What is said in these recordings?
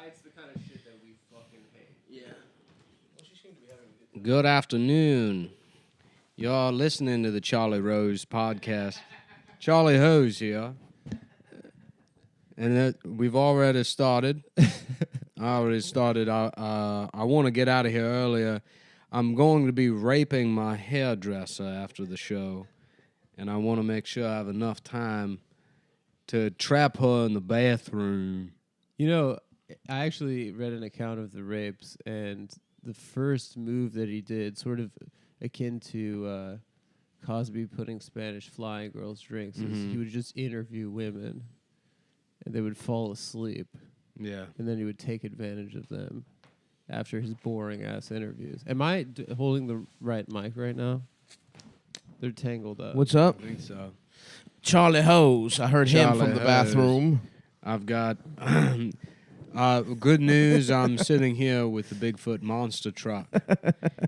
writes the kind of shit that we fucking hate. Yeah. Good afternoon. Y'all listening to the Charlie Rose podcast. Charlie Hose here. And we've already started. I want to get out of here earlier. I'm going to be raping my hairdresser after the show. And I want to make sure I have enough time to trap her in the bathroom. You know, I actually read an account of the rapes, and the first move that he did, sort of akin to Cosby putting Spanish fly in girls' drinks, is he would just interview women, and they would fall asleep. Yeah. And then he would take advantage of them after his boring-ass interviews. Am I holding the right mic right now? They're tangled up. What's up? I think so. Charlie Hose. I heard him Charlie from the Hose. bathroom. I've got good news. I'm sitting here with the Bigfoot monster truck.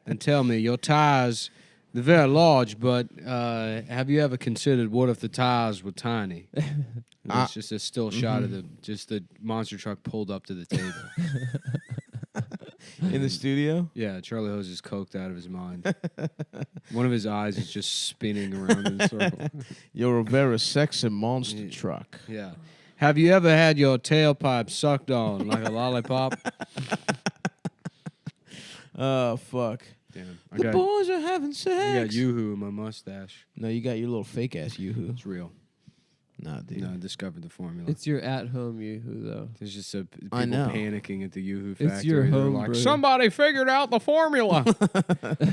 And tell me, your tires, they're very large, but have you ever considered what if the tires were tiny? It's just a still shot of the monster truck pulled up to the table. In the studio? Yeah, Charlie Hose is coked out of his mind. One of his eyes is just spinning around in a circle. You're a very sexy monster truck. Yeah. Have you ever had your tailpipe sucked on like a lollipop? Oh, fuck. Damn. The boys are having sex. I got Yoo-hoo in my mustache. No, you got your little fake-ass Yoo-hoo. It's real. Nah, dude. No, I discovered the formula. It's your at-home Yoo-hoo, though. There's just people I know. panicking at the Yoo-hoo factory. It's your They're home like, brew. somebody figured out the formula.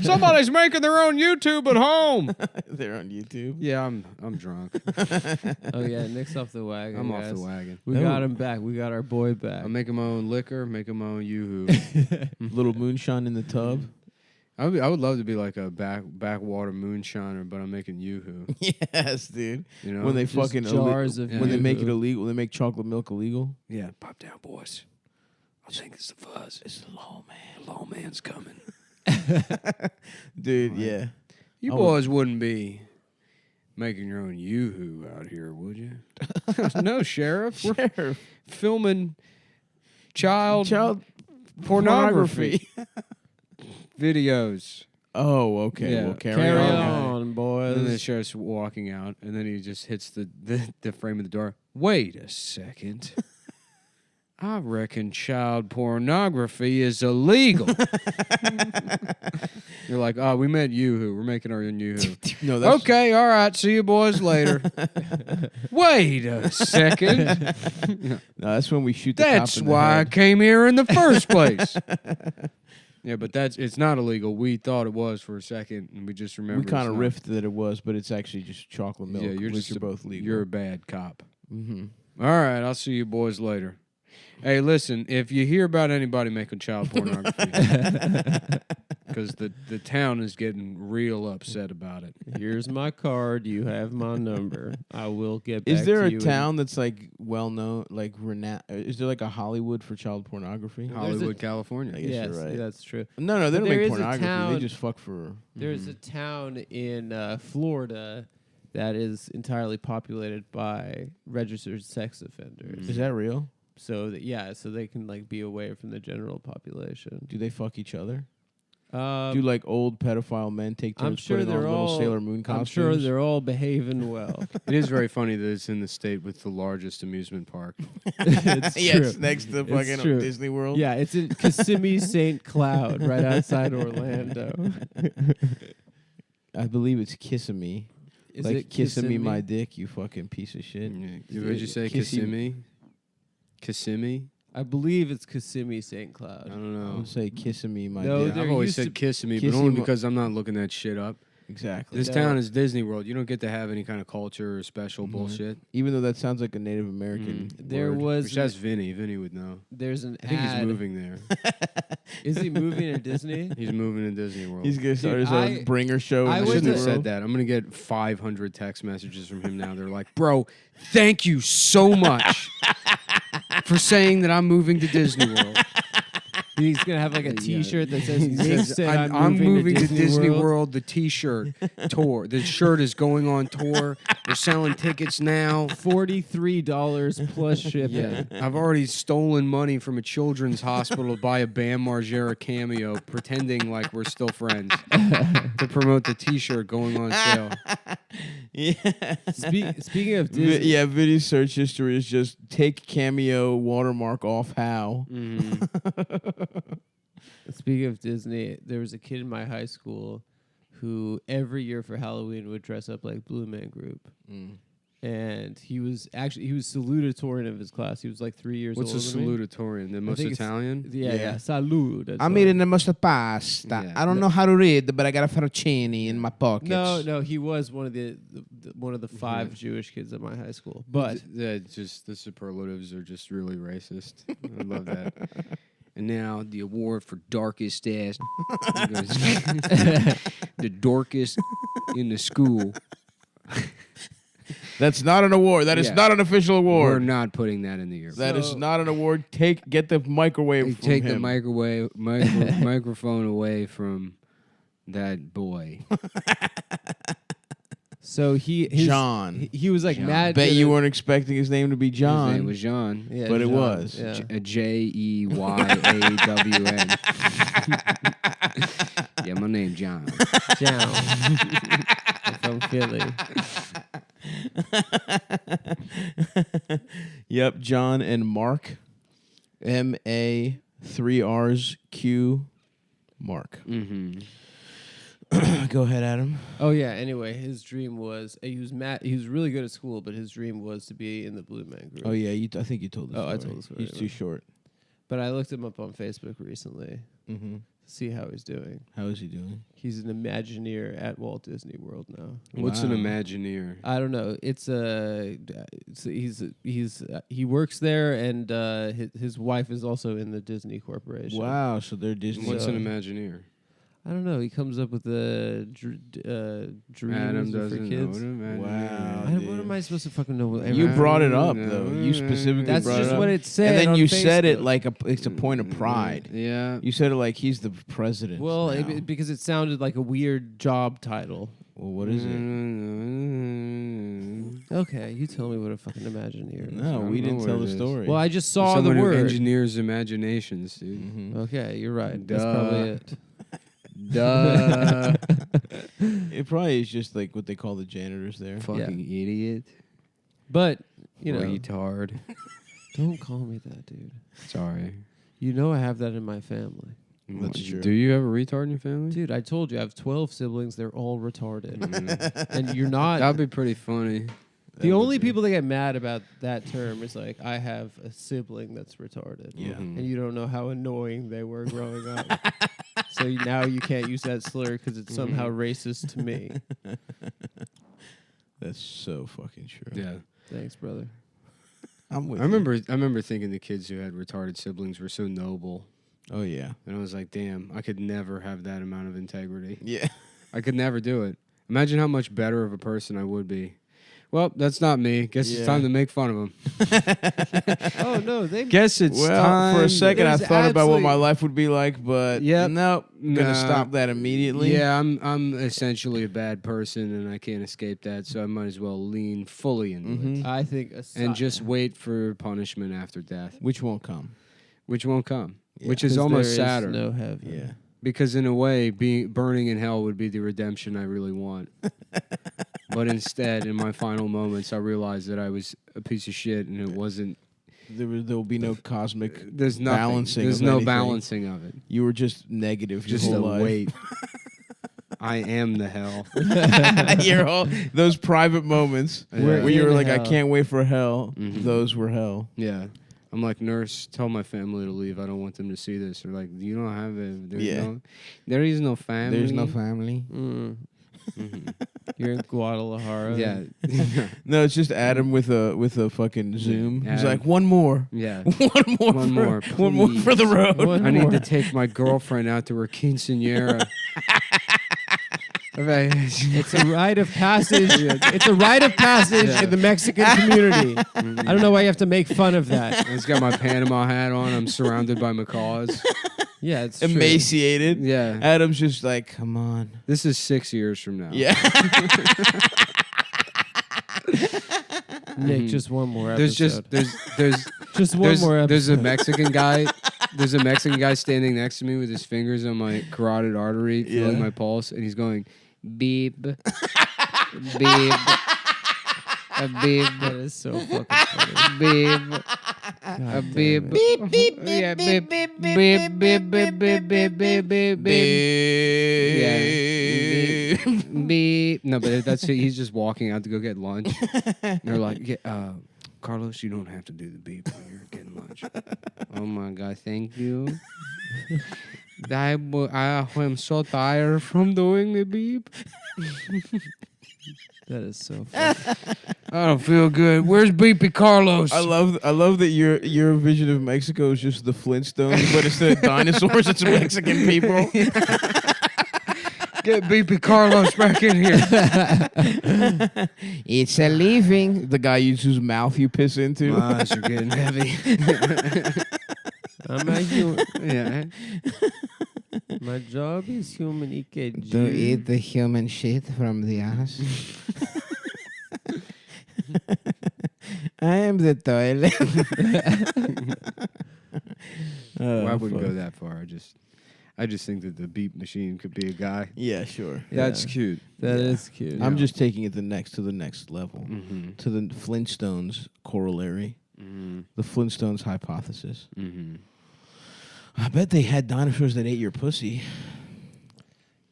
Somebody's making their own YouTube at home. They're on YouTube. Yeah, I'm drunk. Oh, yeah, Nick's off the wagon, I'm guys. off the wagon. We got him back. We got our boy back. I'm making my own liquor, making my own Yoo-hoo. Little moonshine in the tub. I would love to be like a backwater moonshiner, but I'm making Yoo-hoo. Yes, dude. You know? When they Just fucking jars of when they make it Yoo-hoo. illegal, when they make chocolate milk illegal. Yeah, pop down, boys. I think it's the fuzz. It's the law man. The law man's coming. Dude, yeah. You boys wouldn't be making your own Yoo-hoo out here, would you? No, Sheriff. We're filming child pornography videos. Oh, okay. Yeah. Well, Carry on. on, And then the boys. sheriff's walking out, and then he just hits the frame of the door. Wait a second. I reckon child pornography is illegal. You're like, oh, we meant Yoo-hoo. We're making our own Yoo-hoo. No, that's Okay, all right. See you boys later. Wait a second. No, that's when we shoot the That's cop in the why I head. came here in the first place. Yeah, but it's not illegal. We thought it was for a second, and we just remembered. We kind of it's not. riffed that it was, but it's actually just chocolate milk. Yeah, you're which just are both legal. You're a bad cop. Mm-hmm. All right, I'll see you boys later. Hey, listen, if you hear about anybody making child pornography, because the town is getting real upset about it. Here's my card. You have my number. I will get back Is there to a you. town that's like well known, like renowned? Is there like a Hollywood for child pornography? Hollywood, California. I guess Yes, you're right. that's true. No, they But don't there make is a pornography. town- They just fuck for. There's a town in Florida that is entirely populated by registered sex offenders. Is that real? So so they can like be away from the general population. Do they fuck each other? Do like old pedophile men take turns I'm sure putting on they're little all Sailor Moon costumes? I'm sure they're all behaving well. It is very funny that it's in the state with the largest amusement park. It's yeah, true. it's next to It's fucking true. Disney World. Yeah, it's in Kissimmee St. Cloud, right outside Orlando. I believe it's Kissimmee. Is like it kissing me my Kissimmee? dick, you fucking piece of shit. Yeah. Would you say Kissy- Kissimmee? Kissimmee? I believe it's Kissimmee St. I Cloud. don't I know. would say kissing me my No, dick. there I've always used said to- Kissimmee, but Kissy only mo- because I'm not looking that shit up. Exactly. This No. town is Disney World. You don't get to have any kind of culture or special bullshit. Even though that sounds like a Native American. There word. was Which that's Vinny. Vinny would know. there's an I think ad. he's moving there. Is he moving to Disney? He's moving to Disney World. He's gonna start Dude, his own bringer show. I in I went shouldn't Disney have to- said World. that. I'm going to get 500 text messages from him now. They're like, bro, thank you so much for saying that I'm moving to Disney World. He's gonna have like a T-shirt that says Nick said I'm moving to Disney World. World. The T-shirt tour. The shirt is going on tour. We're selling tickets now. $43 plus shipping. Yeah, I've already stolen money from a children's hospital to buy a Bam Margera cameo, pretending like we're still friends to promote the T-shirt going on sale. Yeah. Speaking of Disney, Yeah, video search history is just take cameo watermark off how. Speaking of Disney, there was a kid in my high school who every year for Halloween would dress up like Blue Man Group. And he was salutatorian of his class. He was like 3 years What's old. a salutatorian? The most Italian? Yeah. Salud. I'm eating the most pasta. Yeah. I don't know how to read, but I got a fettuccine in my pockets. No, he was one of the five Jewish kids at my high school. But just the superlatives are just really racist. I love that. And now the award for darkest ass. The darkest in the school. That's not an award. That is not an official award. We're not putting that in the year. That is not an award. Get the microwave from Take him. the microphone away from that boy. so John. He was like John. mad. Bet good you at- weren't expecting his name to be John. His name was John. Yeah, but it John, was. yeah. Jeyawn. Yeah, my name John. John. From Philly. Yep, John and Mark. M-A 3 R's Q Mark. Mm-hmm. Go ahead, Adam. Oh yeah. Anyway, his dream was he was mad. He was really good at school, but his dream was to be in the Blue Man Group. Oh yeah, I think you told the story. I told the story, He's too short. But I looked him up on Facebook recently Mm-hmm. to see how he's doing. How is he doing? He's an Imagineer at Walt Disney World now. What's an Wow. Imagineer? I don't know. He works there, and his wife is also in the Disney Corporation. Wow, so they're Disney. What's an Imagineer? I don't know. He comes up with the dreams Adam for doesn't know kids. what an Imagineer Wow. is. What am I supposed to fucking know? You brought it up No. though. You specifically That's brought just it up. what it said. And then on you said it Facebook. like it's a point of pride. Yeah. You said it like he's the president. Well, now. because it sounded like a weird job title. Well, what is it? Okay, you tell me what a fucking Imagineer is. No, don't we know didn't what tell it the is. story. Well, I just saw Someone the who word. engineers imaginations, dude. Mhm. Okay, you're right. That's Duh. probably it. Duh. It probably is just like what they call the janitors there. Fucking idiot. But, you know, Retard. don't call me that, dude. Sorry. You know I have that in my family. That's true. Do you have a retard in your family? Dude, I told you I have 12 siblings. They're all retarded. Mm. And you're not. That'd be pretty funny. The only people that get mad about that term is like, I have a sibling that's retarded. Yeah. Mhm. And you don't know how annoying they were growing up. So now you can't use that slur because it's somehow racist to me. That's so fucking true. Yeah. Thanks, brother. I'm with I remember thinking the kids who had retarded siblings were so noble. you. Oh yeah. And I was like, damn, I could never have that amount of integrity. Yeah. I could never do it. Imagine how much better of a person I would be. Well, that's not me. Guess Yeah. it's time to make fun of him. Oh, no. They Guess it's Well, time. for a second, I There's thought about what absolutely- my life would be like, but Yep. nope, Nah. gonna stop that immediately. Yeah, I'm essentially a bad person, and I can't escape that. So I might as well lean fully into Mhm. it I think and just wait for punishment after death, Which won't come. which won't come, Yeah. which is almost sadder. No heaven. Yeah. Because in a way, burning in hell would be the redemption I really want. But instead, in my final moments, I realized that I was a piece of shit, and it wasn't. There will be no cosmic There's nothing. balancing. There's of no anything. balancing of it. You were just negative. Just your a whole life. weight. I am the hell. Your whole those private moments We're where you were in like, I hell. can't wait for hell. Mhm. Those were hell. Yeah. I'm like, nurse, tell my family to leave. I don't want them to see this. They're like, you don't have it. There is no family. There's no family. Mm. Mhm. You're in Guadalajara. Yeah. No, it's just Adam with a fucking Zoom. He's Adam. like, one more. Yeah. One more. One more, One more for the please. road. One I need more. to take my girlfriend out to her quinceañera. Okay. It's a rite of passage. It's a rite of passage Yeah. in the Mexican community. I don't know why you have to make fun of that. I just got my Panama hat on. I'm surrounded by macaws. Yeah, it's true. emaciated. Yeah. Adam's just like, come on. This is 6 years from now. Yeah. Nick, just one more There's episode. there's just one more episode. there's a Mexican guy. There's a Mexican guy standing next to me with his fingers on my carotid artery, feeling my pulse, and he's going, beep, beep, beep. That is so fucking funny. Beep. God Beep. damn it. Beep, beep, Yeah, beep, beep, beep, beep, beep, beep, beep, beep, beep, beep, beep. Yeah. beep. Beep. No, but that's it. He's just walking out to go get lunch. And they're like, yeah, Carlos, you don't have to do the beep when you're getting lunch. Oh my God, thank you. I am so tired from doing the beep. That is so funny. I don't feel good. Where's Beepy Carlos? I love that your vision of Mexico is just the Flintstones, but instead of dinosaurs, it's Mexican people. Get Beepy Carlos back in here. It's a living. The guy whose mouth you piss into. My eyes are getting heavy. I'm a human. Yeah. My job is human EKG. To eat the human shit from the ass. I am the toilet. Well, I wouldn't go that far. I just think that the beep machine could be a guy. Yeah, sure. That's Yeah. cute. That Yeah. is cute. I'm just taking it to the next level. Mm-hmm. To the Flintstones corollary. Mm-hmm. The Flintstones hypothesis. Mm-hmm. I bet they had dinosaurs that ate your pussy.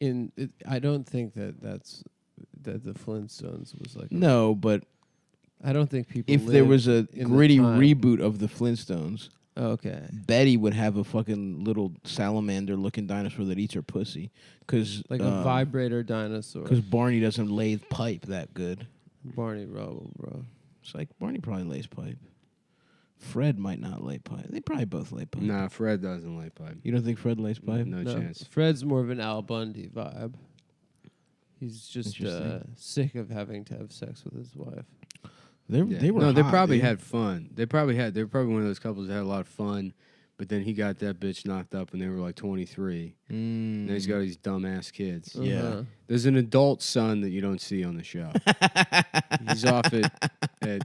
I don't think that the Flintstones was like. No, but I don't think people. if there lived was a in the gritty time. reboot of the Flintstones, Okay. Betty would have a fucking little salamander-looking dinosaur that eats her pussy. Cause Like a vibrator dinosaur. Because Barney doesn't lay pipe that good. Barney Rubble, bro. It's like Barney probably lays pipe. Fred might not lay pipe. They probably both lay pipe. Nah, Fred doesn't lay pipe. You don't think Fred lays pipe? No chance. Fred's more of an Al Bundy vibe. He's just Interesting. sick of having to have sex with his wife. They were. No, they hot, probably dude. had fun. They were probably one of those couples that had a lot of fun. But then he got that bitch knocked up when they were like 23. Now he's got these dumbass kids. Yeah. Uh-huh. There's an adult son that you don't see on the show. He's off at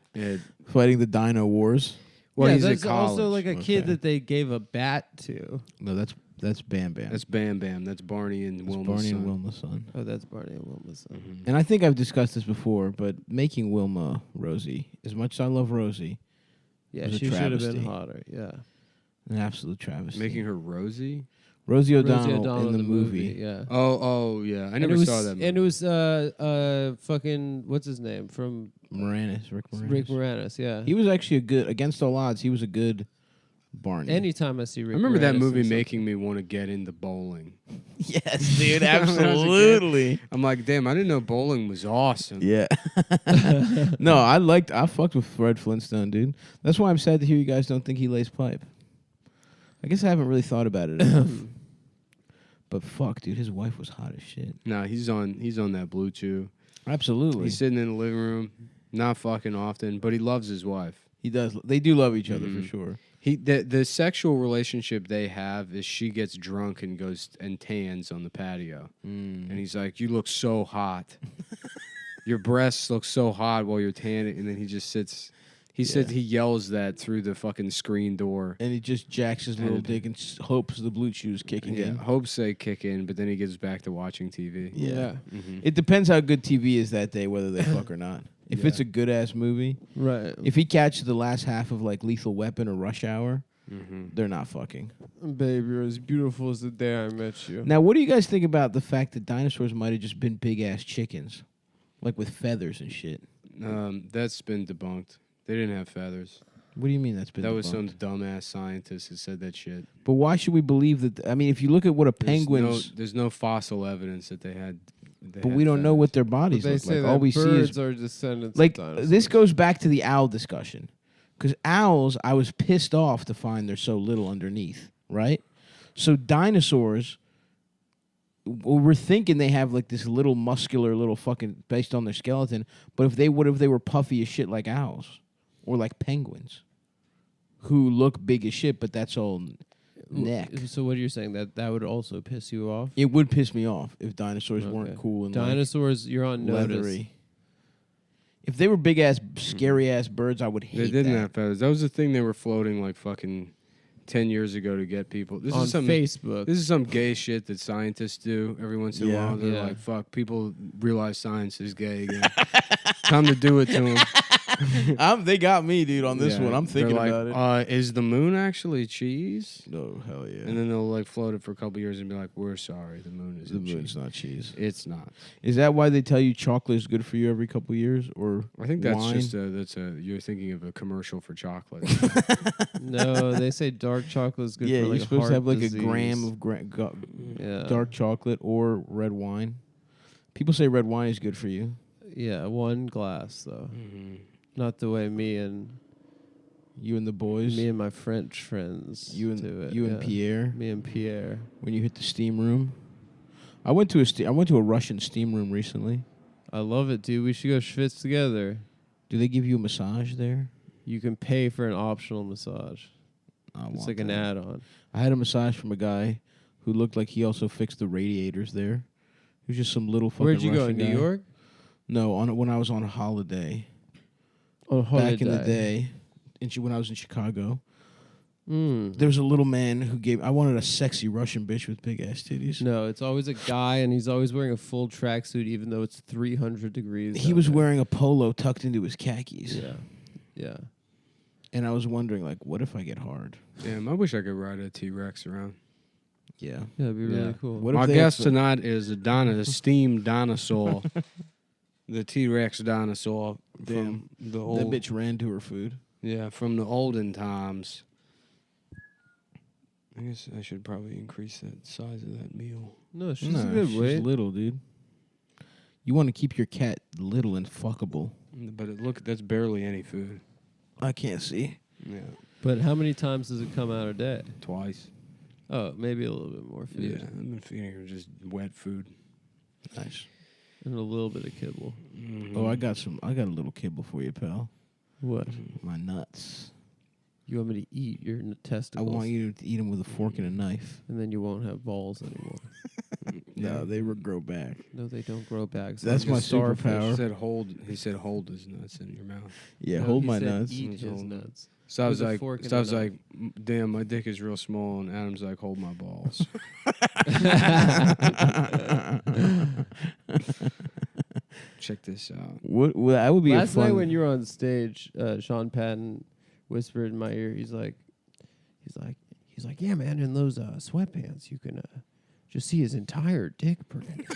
Fighting the Dino Wars. well, yeah, he's that's at college. also like a kid Okay. that they gave a bat to. No, that's Bam Bam. That's Bam Bam. That's Barney and That's Wilma's Barney son. and Wilma's son. Oh, that's Barney and Wilma's son. Mhm. And I think I've discussed this before, but making Wilma Rosie, as much as I love Rosie, Yeah, It was a she should have been travesty. hotter. Yeah. an absolute travesty. Making her Rosie. Rosie Rosie O'Donnell in the movie. Yeah. Oh yeah. I And never it was, saw that movie. And it was fucking what's his name from Rick Moranis. Rick Moranis. Yeah. He was actually a good, against all odds, he was a good Barney. Anytime I see Rick I remember that Moranis movie in making me want to get into bowling. Yes, dude, When I was a kid. absolutely. I'm like, damn, I didn't know bowling was awesome. Yeah. No, I fucked with Fred Flintstone, dude. That's why I'm sad to hear you guys don't think he lays pipe. I guess I haven't really thought about it enough. But fuck, dude, his wife was hot as shit. Nah, he's on that Blue Chew. Absolutely. He's sitting in the living room, not fucking often, but he loves his wife. He does. They do love each other Mhm. for sure. The sexual relationship they have is she gets drunk and goes and tans on the patio, and he's like, "You look so hot. Your breasts look so hot while you're tanning," and then he just sits. He yells that through the fucking screen door. And he just jacks his little And- dick and hopes the blue chew's kicking in. Hopes they kick in, but then he gets back to watching TV. Yeah. Mhm. It depends how good TV is that day, whether they fuck or not. If Yeah. it's a good ass movie, Right. if he catches the last half of like Lethal Weapon or Rush Hour, they're not fucking. Babe, you're as beautiful as the day I met you. Now, what do you guys think about the fact that dinosaurs might have just been big ass chickens, like with feathers and shit? That's been debunked. They didn't have feathers. What do you mean that's been? That was some debunked? dumbass scientist who said that shit. But why should we believe that? I mean, if you look at what a penguin's, There's no fossil evidence that they had. but we don't know what their bodies But they look say like. that All we see birds is are descendants like of dinosaurs. this goes back to the owl discussion, because owls, I was pissed off to find there's so little underneath, right? So dinosaurs, well, we're thinking they have like this little muscular little fucking based on their skeleton, but if they were puffy as shit like owls or like penguins, who look big as shit, but that's all neck. So what are you saying? That would also piss you off? It would piss me off if dinosaurs weren't cool and dinosaurs. You're on notice. leathery. If they were big ass, scary ass birds, I would hate They didn't that. have feathers. That was the thing they were floating like fucking 10 years ago to get people. This on is some Facebook. This is some gay shit that scientists do every once in a while. They're Yeah. like, fuck, people realize science is gay again. Time to do it to them. They got me, dude, on this one. I'm thinking about it. Is the moon actually cheese? No, hell yeah. And then they'll like float it for a couple years and be like, we're sorry, the moon is the moon's not cheese. It's not. Is that why they tell you chocolate is good for you every couple years? Or I think that's wine? you're thinking of a commercial for chocolate. No, they say dark chocolate is good yeah, for like you're supposed to have like disease. a gram of dark chocolate or red wine. People say red wine is good for you. Yeah, 1 glass though. Mm-hmm. Not the way me and the boys. my French friends You and do it. and Pierre. Me and Pierre. When you hit the steam room. I went to a Russian steam room recently. I love it, dude. We should go schwitz together. Do they give you a massage there? You can pay for an optional massage. I It's want like an that. add-on. I had a massage from a guy who looked like he also fixed the radiators there. He was just some little fucking Where'd you go? Russian In New guy. York? No, when I was on a holiday. Oh, Back in the day, when I was in Chicago. Mm. There was a little man who I wanted a sexy Russian bitch with big ass titties. No, it's always a guy, and he's always wearing a full tracksuit, even though it's 300 degrees. He out was there. wearing a polo tucked into his khakis. Yeah. And I was wondering, like, what if I get hard? Damn, I wish I could ride a T-Rex around. Yeah. Yeah, it'd be really Yeah. cool. What if My they guest have some- tonight is a steamed dinosaur. The T-Rex dinosaur from the That old... bitch ran to her food. Yeah, from the olden times. I guess I should probably increase that size of that meal. No, she's Nah, a good she's weight. little, dude. You want to keep your cat little and fuckable. But look, that's barely any food. I can't see. Yeah, But how many times does it come out a day? twice. Oh, maybe a little bit more food. Yeah, I've been feeding her just wet food. Nice. And a little bit of kibble. Mm-hmm. Oh, I got a little kibble for you, pal. What? My nuts. You want me to eat your I testicles? want you to eat them with a fork and a knife. And then you won't have balls anymore. No, they would grow back. No, they don't grow back. That's Like a my starfish. superpower. He said hold his nuts in your mouth. Yeah, No, hold he my said nuts. Eat He's his holding. nuts. So I was With a like, fork and so I a was like, damn, my dick is real small, and Adam's like, hold my balls. Check this out. What? Well, that would be Last a fun. night when you were on stage, Sean Patton whispered in my ear. He's like, yeah, man, in those sweatpants, you can just see his entire dick print.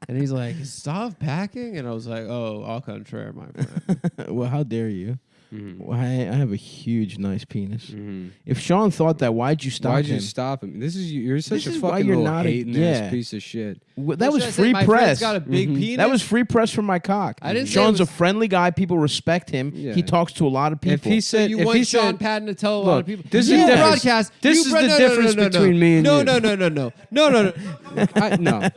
And he's like, stop packing, and I was like, oh, au contraire, my friend. well, how dare you? Mm-hmm. Well, I have a huge, nice penis. Mm-hmm. If Sean thought that, why'd you stop Why'd him? you stop him? This is you're such This a is why fucking you're little not a- hating yeah. ass piece of shit. That What was should I say? free My press. friend's got a big Mhm. penis. That was free press from my cock. I didn't say Sean's it a was- friendly guy. People respect him. Yeah. He talks to a lot of people. If he So said, you if want he Sean said, Patton to tell a lot of people. this is You the difference. broadcast. This you is bro- the no, difference no, no, no, between me and no, you. No, no, no, no, no, no, no. No,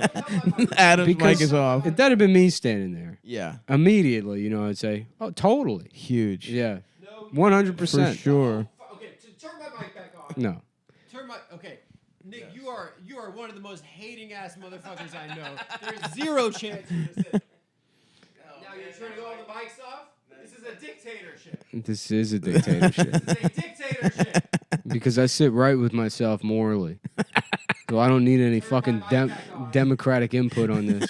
Adam's mic because is off. if that had been me standing there Yeah, immediately, I'd say, oh, totally, huge. yeah, For 100%. sure. Okay, turn my mic back on. No, Okay, Nick, you are one of the most hating ass motherfuckers I know. There's zero chance you're gonna say. Now you're turning all the mics off. This is a dictatorship. this is a dictatorship This is a dictatorship. because I sit right with myself morally, so I don't need any fucking democratic input on this.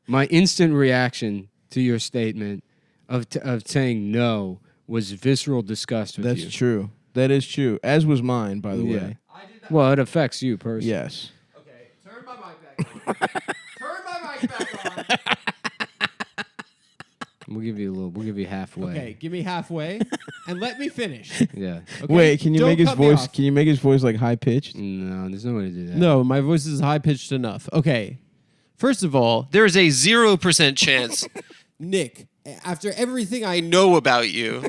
My instant reaction to your statement of saying no was visceral disgust with That's you. true. That is true. As was mine, by the Yeah. way. I did not. Well, it affects you personally. Yes. Okay, turn my mic back on. Turn my mic back on. We'll give you halfway. Okay, give me halfway and let me finish. Yeah. Okay? Wait, can you Don't make his cut me voice? off. Can you make his voice like high pitched? No, there's no way to do that. No, my voice is high pitched enough. Okay. First of all, there is a 0% chance, Nick, after everything I know about you,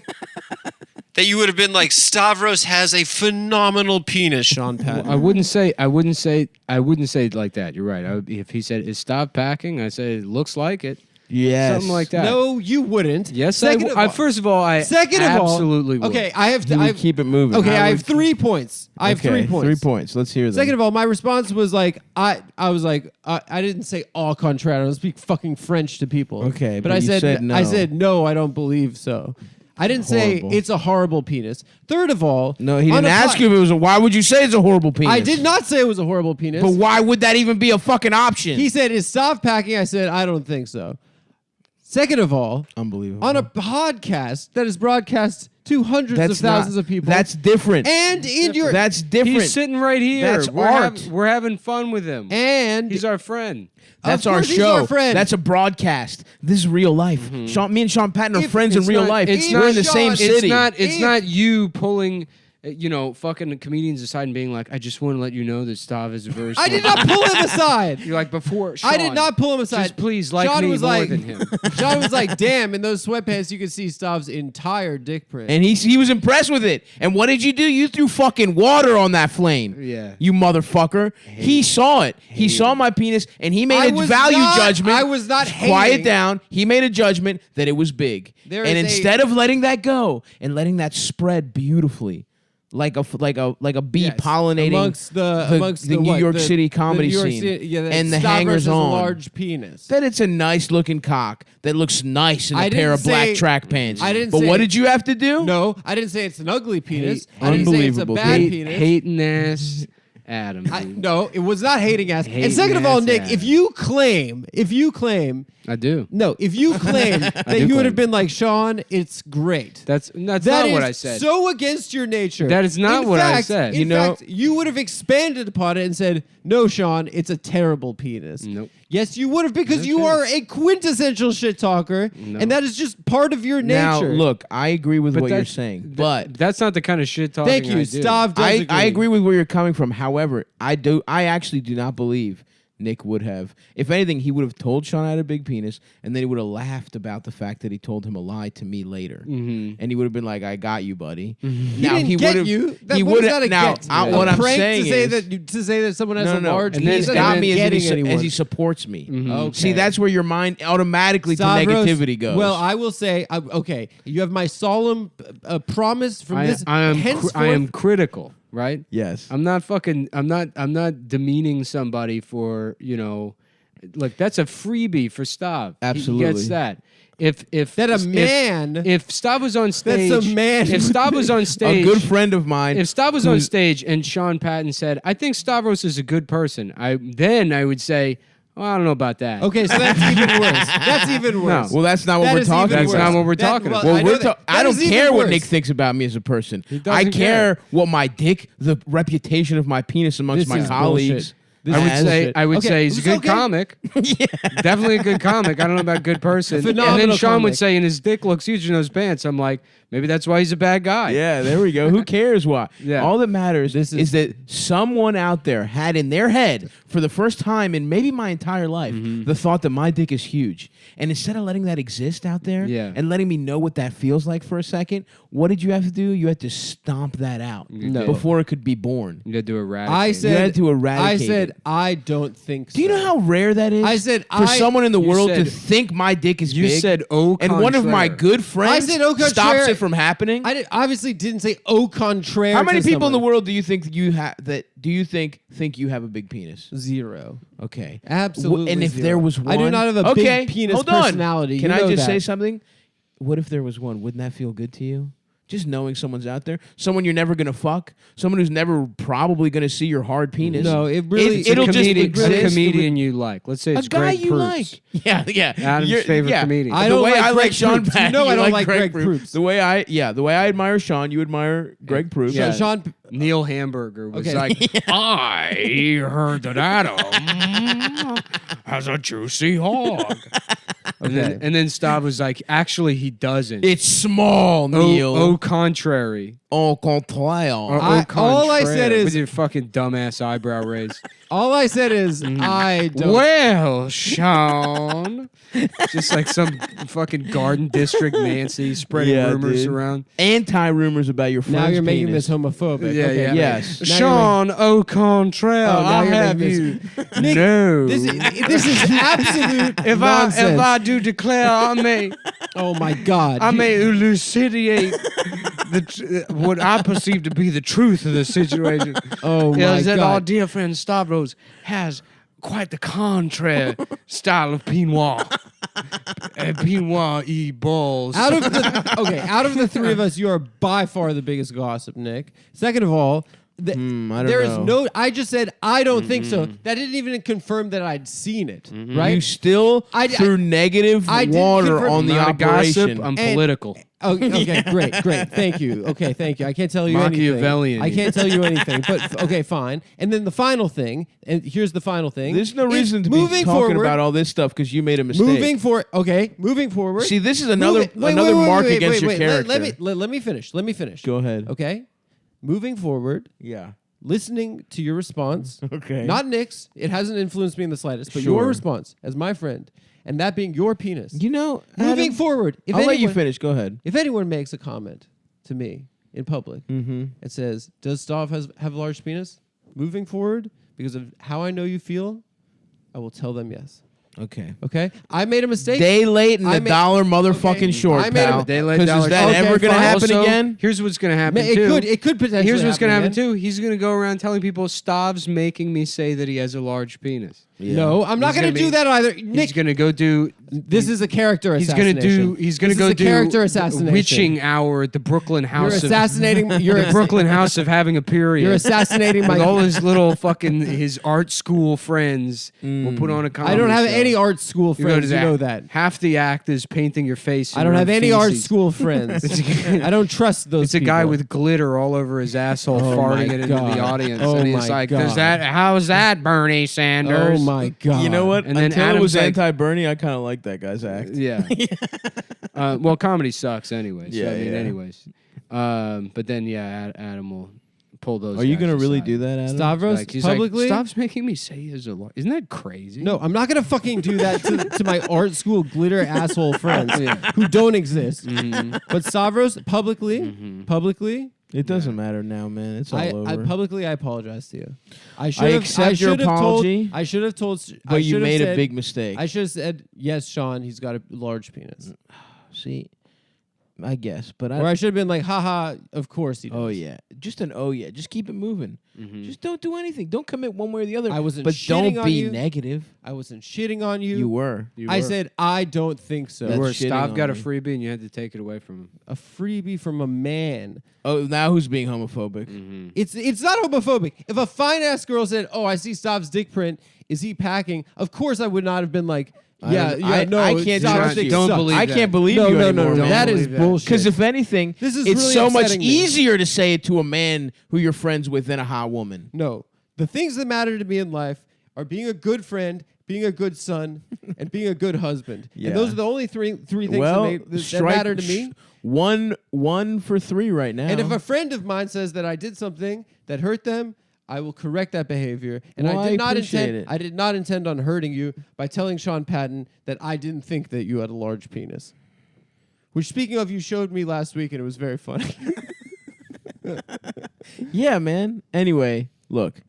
that you would have been like, Stavros has a phenomenal penis, Sean Patton. I wouldn't say it like that. You're right. If he said, "Is stop packing," I say it looks like it. Yes. Something like that. No, you wouldn't. Yes, Second of all, first of all, I second of all, absolutely would. okay, I have He to. would keep it moving. Okay, I would have 3 points. I have 3 points. 3 points. Let's hear them. Second of all, my response was like, I was like, I didn't say au contraire. I don't speak fucking French to people. Okay, but but I you said, said no. I said no. I don't believe so. I didn't say Horrible. it's a horrible penis. Third of all, No, he on didn't a ask po- you if it was a. Why would you say it's a horrible penis? I did not say it was a horrible penis. But why would that even be a fucking option? He said, is soft packing? I said, I don't think so. Second of all, Unbelievable. on a podcast that is broadcast to hundreds of thousands of people. That's different. And in your That's different. He's sitting right here. That's we're art. we're having fun with him. and He's our friend. That's Of our course he's show. our friend. That's a broadcast. This is real life. Me and Sean Patton are If- friends in it's real not- life. it's We're not in the Sean- same it's city. It's If- not you pulling, fucking comedians aside and being like, I just want to let you know that Stav is a very. I did smart-" not pull him aside. You're like before. I did Sean, not pull him aside. Just please like Sean me was more like, than him. Sean was like, damn, in those sweatpants you could see Stav's entire dick print. And he was impressed with it. And what did you do? You threw fucking water on that flame. Yeah. You motherfucker. He saw it. He saw my penis and he I made a was value not- judgment. I was not Quiet hating. down. He made a judgment that it was big. There and is a- instead of letting that go and letting that spread beautifully, like a bee Yes. pollinating amongst the New what? York The- City comedy the New York scene City- yeah, that and the Stavros hangers has a on. large penis. That it's a nice looking cock that looks nice in a I pair of didn't black say- track pants. I didn't But say- what did you have to do? No, I didn't say it's an ugly penis. Hate- I didn't say it's a unbelievable. bad Hate- penis. Hating ass Adam. dude. No, it was not hating ass. Hating And second of all, ass Nick, ass. if you claim I do. that you do would claim. have been like Sean, it's great. That's That not is what I said. so against your nature. That is not In what I fact- said. In You know- fact, you would have expanded upon it and said, "No, Sean, it's a terrible penis." Nope. Yes, you would have because you Okay. are a quintessential shit talker, No. and that is just part of your Now, nature. look, I agree with But what you're that's- saying, but that's not the kind of shit talking. Thank you, I do. Stav. does I agree with where you're coming from. However, I actually do not believe Nick would have. If anything, he would have told Sean I had a big penis, and then he would have laughed about the fact that he told him a lie to me later. Mhm. And he would have been like, "I got you, buddy." He Now didn't get would've- you. That he what would is that a now. get? I- Yeah. What A I'm prank saying to say is, that someone has no, a no, large and then then penis he and got then me as getting he, anyone. as he supports me. Mhm. Okay. See, that's where your mind automatically Stavros, to negativity goes. Well, I will say, okay, you have my solemn promise from this. I am henceforth. critical, right? yes. I'm not demeaning somebody for, like that's a freebie for Stav. Absolutely. He gets that. If That a man- if Stav was on stage, That's a man If Stav was on A stage, good friend of mine. if Stav was on who's- stage and Sean Patton said, "I think Stavros is a good person," I would say, "Well, I don't know about that." Okay, so that's even worse. That's even worse. well, that's not what That we're is talking even That's about. not what we're That- talking about. well, Well, I know we're that- I that don't is even care what worse. Nick thinks about me as a person. doesn't I care. care what my dick, the reputation of my penis amongst This my is colleagues. bullshit. This I would is say bullshit. I would Okay, say he's a it's good okay. comic. Definitely a good comic. I don't know about good person. Phenomenal And then Sean comic. would say, "And his dick looks huge in those pants." I'm like, maybe that's why he's a bad guy. Yeah, there we go. Who cares why? Yeah. All that matters This is is- that someone out there had in their head for the first time in maybe my entire life the thought that my dick is huge. And instead of letting that exist out there Yeah. and letting me know what that feels like for a second, what did you have to do? You had to stomp that out No. before it could be born. You got to eradicate. I it. said, You had to eradicate I said, it. I don't think so. Do you know how rare that is? I said, for someone in the You world to said- think my dick is You big. said au and one of my contraire. good friends I said au stops contraire. it from happening. obviously didn't say au contraire. How many to people in the someone. world do you think you have that? Do you think you have a big penis? Zero. Okay, Absolutely. And if zero. there was one, I do not have a okay, big penis hold on. personality. Can You I know just say that. something? What if there was one? Wouldn't that feel good to you? Just knowing someone's out there, someone you're never gonna fuck, someone who's never probably gonna see your hard penis. No, it really. It's a it'll just comedian, exist. a comedian you like. Let's say a it's guy Greg you Proops. like. Yeah. Adam's You're- favorite comedian. I the don't way like I Greg like Sean Proops. Patton. You know I don't like Greg Greg Proops. The way I admire Sean, you admire Greg Proops. Yeah. Sean. Neil Hamburger was Okay. like, I heard that Adam has a juicy hog. And then Stav was like, actually, he doesn't. It's small, Neil. Au contrary. Au contraire. Or I- au all I said contraire. is- With your fucking dumbass eyebrow raise. All I said is I don't. Well, Sean. Just like some fucking Garden District Nancy spreading Yeah, rumors dude. around. Anti-rumors about your friend's Now you're making penis. this homophobic. Yeah, okay. yeah. Yes. Now you're Sean, au contraire, Oh, now I'll you're have making you. Nick, No. This is absolute if nonsense. I do to declare Oh my God. I may elucidate what I perceive to be the truth of the situation. Oh my Is that our God. dear friend Stavros has quite the contrary style of Pinot. Pinot e balls. Out of the three of us, you are by far the biggest gossip, Nick. Second of all, I don't there is know. no. I just said I don't think so. That didn't even confirm that I'd seen it. Right? You still threw negative I didn't water confirm- on the Not a operation. gossip, I'm And- political. Okay, great. Thank you. Okay, thank you. I can't tell you anything. Machiavellian. I can't tell you anything. But okay, fine. And then the final thing, and here's the final thing. There's no is reason to be moving talking forward, about all this stuff because you made a mistake. Moving forward. See, this is another mark against your character. Let me finish. Let me finish. Go ahead. Okay. Moving forward, Yeah. listening to your response. Okay. Not Nick's. It hasn't influenced me in the slightest, but Sure. your response as my friend, and that being your penis. You know, Moving Adam, forward, if I'll let you anyone- finish. Go ahead. If anyone makes a comment to me in public and says, "Does Stav have a large penis?" Moving forward, because of how I know you feel, I will tell them yes. Okay. Okay, I made a mistake. Day late and I a made- dollar motherfucking Okay. short, I made a- pal. Day late, 'Cause dollar is that short. ever going to fine. happen Also, again? Here's what's going to happen it too. could potentially. Here's what's going to happen again. too. He's going to go around telling people Stav's making me say that he has a large penis. Yeah. No, I'm not He's going to gonna do be- that either. He's Nick, going to go do. this is a character He's assassination. going to do. He's going to This go is a do character assassination. witching hour at the Brooklyn You're House. assassinating. Of, You're the Brooklyn House of having a period. You're assassinating with my. all his little fucking his art school friends. Will put on a comedy I don't have show. any art school You go to friends. You know that. Half the act is painting your face. I in don't your have own any art feces. school friends. I don't trust those. It's a guy people. with glitter all over his asshole, Oh farting my it into God. the audience, Oh and he's my like, God. "Does that? How's that, Bernie Sanders?" Oh my God. You know what? And then Until it Adam's was like- anti-Bernie, I kind of like that guy's act. Yeah. Well, comedy sucks anyway. So, Yeah, I mean, yeah. anyways. But then, yeah, Adam will pull those. Are you guys going to really aside. do that, Adam? Stavros Like, he's publicly? like, Stop's making me say he has a lot. Isn't that crazy? No, I'm not gonna fucking do that to my art school glitter asshole friends who don't exist. But Stavros publicly, It doesn't matter now, man. It's all I over. publicly I apologize to you. I accept your apology, I should have told. but you made a big mistake. I should have said yes, Sean. He's got a large penis, See, I guess, but or I should have been like, haha. Of course he does. oh yeah, just an oh yeah. Just keep it moving. Just don't do anything. Don't commit one way or the other. I wasn't but shitting don't on be you. negative. I wasn't shitting on you. You were. I said I don't think so. That's You were. shitting Stav on got a me. freebie and you had to take it away from him. A freebie from a man. Oh, now who's being homophobic? It's not homophobic. If a fine ass girl said, "Oh, I see Stav's dick print. Is he packing?" Of course, I would not have been like, "Yeah, no, I can't Stav's trust dick you. Don't sucks." believe I that. can't believe No, you no, anymore, no. man. That is believe that. bullshit. Because if anything, This is it's really so much upsetting me. easier to say it to a man who you're friends with than a hot woman. No, the things that matter to me in life are being a good friend, being a good son, and being a good husband. Yeah. And those are the only three things Well, that matter to me. One for three right now. And if a friend of mine says that I did something that hurt them, I will correct that behavior. And Well, I did I not appreciate intend. it. I did not intend on hurting you by telling Sean Patton that I didn't think that you had a large penis. Which, speaking of, you showed me last week, and it was very funny. yeah, man. Anyway, look.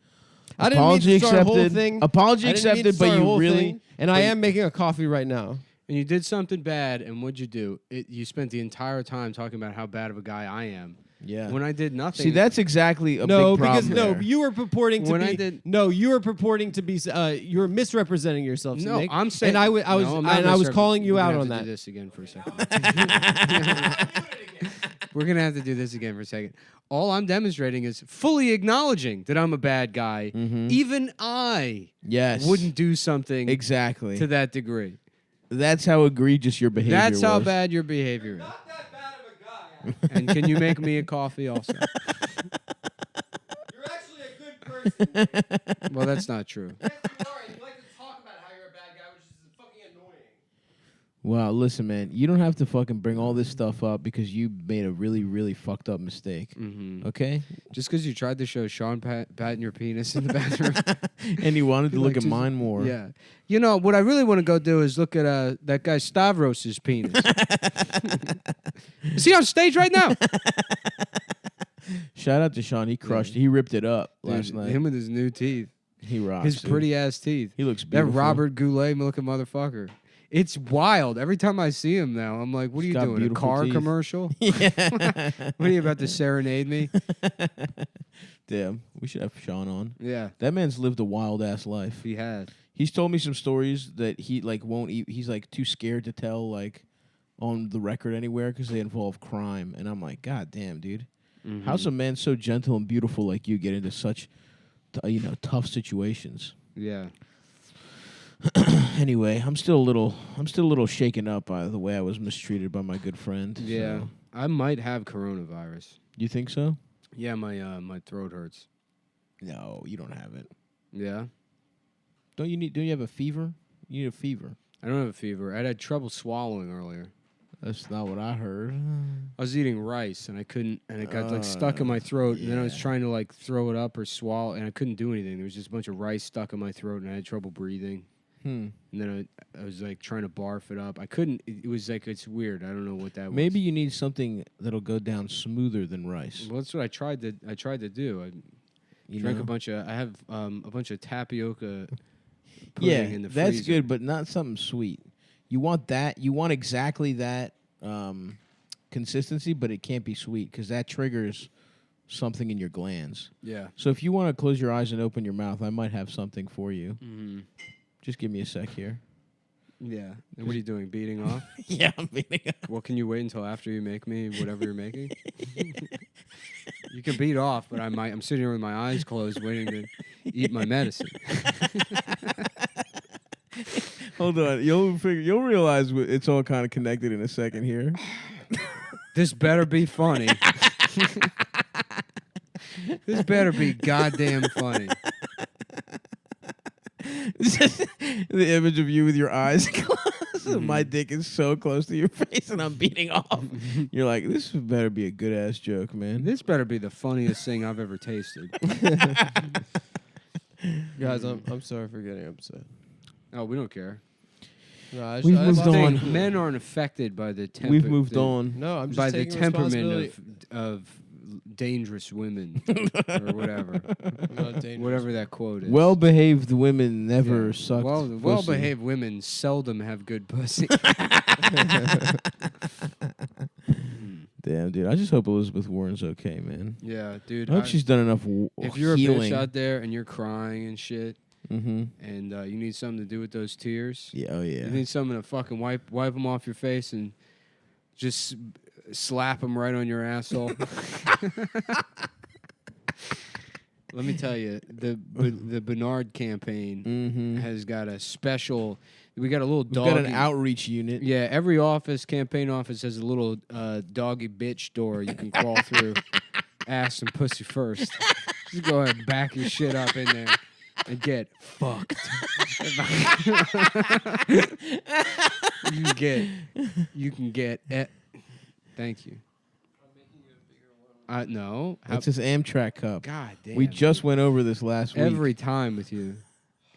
I didn't Apology mean to start a whole accepted. thing. Apology I didn't mean to accepted, but start a you whole really. thing, and I am making a coffee right now. And you did something bad, and what'd you do? You spent the entire time talking about how bad of a guy I am. Yeah. When I did nothing. See, that's exactly a No, big problem. because there. you were purporting to When be. I did- No, you were purporting to be. You were misrepresenting yourself. No, Nick, I'm saying. and I was, No, I'm not and I was misrepresenting. calling you We're out gonna on have to that. Do this again for a second. We're gonna have to do this again for a second. All I'm demonstrating is fully acknowledging that I'm a bad guy. Even I yes. wouldn't do something exactly. to that degree. That's how egregious your behavior That's how was. bad your behavior is. Not that bad of a guy. And can you make me a coffee also? You're actually a good person. Well, that's not true. Yes, you are. You like to talk about how you're a bad guy, which is fucking annoying. Well, listen, man. You don't have to fucking bring all this stuff up because you made a really, really fucked up mistake. Okay? Just because you tried to show Sean patting your penis in the bathroom. And he wanted to Like, look at just- mine more. Yeah. You know, what I really want to go do is look at that guy Stavros' penis. Is he on stage right now? Shout out to Sean. He crushed. He ripped it up last Dude, night. him with his new teeth. He rocks. His dude. pretty ass teeth. He looks That beautiful. Robert Goulet looking motherfucker. It's wild. Every time I see him now, I'm like, what are He's you got doing? A beautiful car teeth. commercial? Yeah. What are you about to serenade me? Damn, we should have Sean on. Yeah, That man's lived a wild ass life. he had. He's told me some stories that he like won't. He's like too scared to tell like on the record anywhere because they involve crime. And I'm like, God damn, dude. Mm-hmm. How's a man so gentle and beautiful like you get into such, tough situations? Yeah. Anyway, I'm still a little shaken up by the way I was mistreated by my good friend. Yeah. So. I might have coronavirus. You think so? Yeah, my throat hurts. No, you don't have it. Yeah. Don't you have a fever? You need a fever. I don't have a fever. I had trouble swallowing earlier. That's not what I heard. I was eating rice and I couldn't, and it got like stuck in my throat. And then I was yeah. trying to like throw it up or swallow, and I couldn't do anything. There was just a bunch of rice stuck in my throat, and I had trouble breathing. And then I was like trying to barf it up. I couldn't. It was like, it's weird. I don't know what that was. Maybe you need something that'll go down smoother than rice. Well, that's what I tried to do. I You drank know? a bunch of. I have a bunch of tapioca. Yeah, In the that's freezer. good, but not something sweet. You want that. You want exactly that consistency, but it can't be sweet because that triggers something in your glands. Yeah. So if you want to close your eyes and open your mouth, I might have something for you. Mm-hmm. Just give me a sec here. Yeah. And what are you doing? Beating off? Yeah, I'm beating up. Well, can you wait until after you make me whatever you're making? You can beat off, but I'm sitting here with my eyes closed, waiting to eat my medicine. Hold on, you'll realize it's all kind of connected in a second here. This better be funny. This better be goddamn funny. The image of you with your eyes closed. My dick is so close to your face, and I'm beating off. You're like, this better be a good ass joke, man. This better be the funniest thing I've ever tasted. Guys, I'm sorry for getting upset. Oh, we don't care. No, We've moved lost on. control. Men aren't affected by the We've moved on. No, I'm just by the taking temperament responsibility. of dangerous women or whatever. I'm not dangerous. Whatever that quote is. Well-behaved women never Yeah. sucked pussy. Well-behaved women seldom have good pussy. Damn, dude. I just hope Elizabeth Warren's okay, man. Yeah, dude. I hope she's done enough if you're healing. a bitch out there and you're crying and shit, Mm-hmm. and you need something to do with those tears, Yeah, oh yeah. you need something to fucking wipe them off your face and just slap them right on your asshole. Let me tell you, the Bernard campaign Mm-hmm. has got a special. We got a little We've dog. got an outreach unit. Yeah, every campaign office has a little doggy bitch door you can crawl through. Ass and pussy first. Just go ahead and back your shit up in there and get fucked. You can get. Thank you. No. That's his Amtrak cup. God damn. We just went over this last week. every time with you.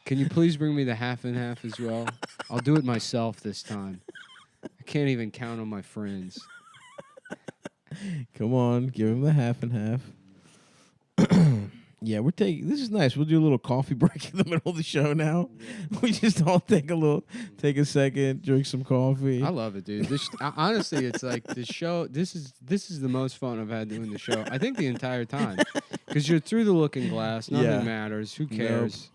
Can you please bring me the half and half as well? I'll do it myself this time. I can't even count on my friends. Come on, give him the half and half. Yeah, we're taking. This is nice. We'll do a little coffee break in the middle of the show now. We just all take a second, drink some coffee. I love it, dude. Honestly, it's like the show. This is the most fun I've had doing the show. I think the entire time, because you're through the looking glass. Nothing Yeah. matters. Who cares?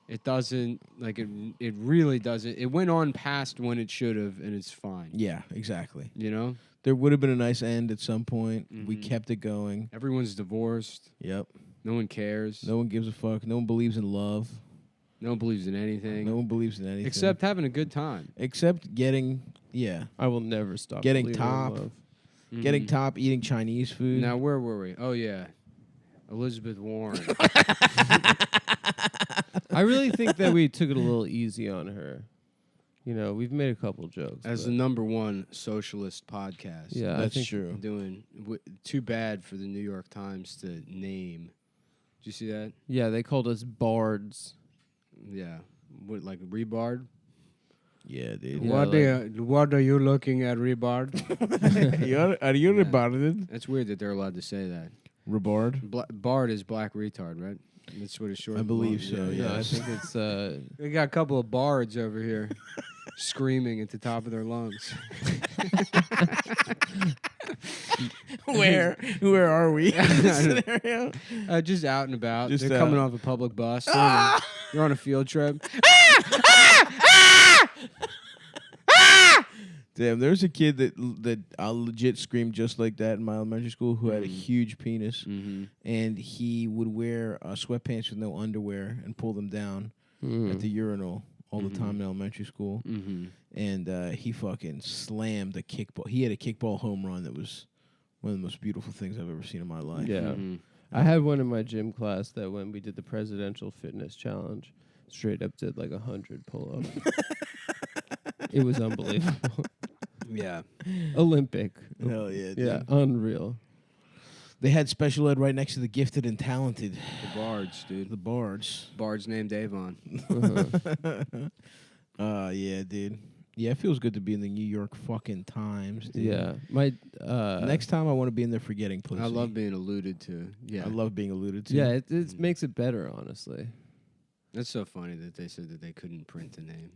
It doesn't. Like it really doesn't. It went on past when it should have, and it's fine. Yeah, exactly. You know, There would have been a nice end at some point. We Mhm. kept it going. everyone's divorced. Yep. No one cares. No one gives a fuck. No one believes in love. No one believes in anything No one believes in anything. except having a good time. Except getting I will never stop. Getting believing in top. love. getting Mhm. top, eating Chinese food. Now, where were we? Oh yeah, Elizabeth Warren. I really think that we took it a little easy on her. You know, we've made a couple jokes. As but the #1 socialist podcast. Yeah, I That's think true. Doing too bad for the New York Times to name. Did you see that? yeah, they called us bards. Yeah. What, like rebarred? Yeah, dude. Yeah, What are you looking at, rebarred? Are you Yeah. retarded? That's weird that they're allowed to say that. Rebard? Bard is black retard, right? That's what it's short. I believe for. so, No, I yes. think it's We got a couple of bards over here. screaming at the top of their lungs. Where are we? in this scenario? Just out and about. Just They're coming off a public bus. They're on a field trip. Damn, there was a kid that I legit screamed just like that in my elementary school who had a huge penis, and he would wear sweatpants with no underwear and pull them down at the urinal all the time in elementary school. And he fucking slammed a kickball. He had a kickball home run that was one of the most beautiful things I've ever seen in my life. Yeah. I had one in my gym class that when we did the presidential fitness challenge, straight up did like 100 pull-ups. It was unbelievable. Yeah. Olympic. Hell yeah, dude. Yeah, unreal. They had special ed right next to the gifted and talented. The Bards, dude. The Bards. Bards named Avon. Yeah, dude. Yeah, it feels good to be in the New York fucking Times, dude. Yeah. My Next time I want to be in there for getting pussy. I love being alluded to. Yeah. I love being alluded to. Yeah, it makes it better, honestly. That's so funny that they said that they couldn't print the name.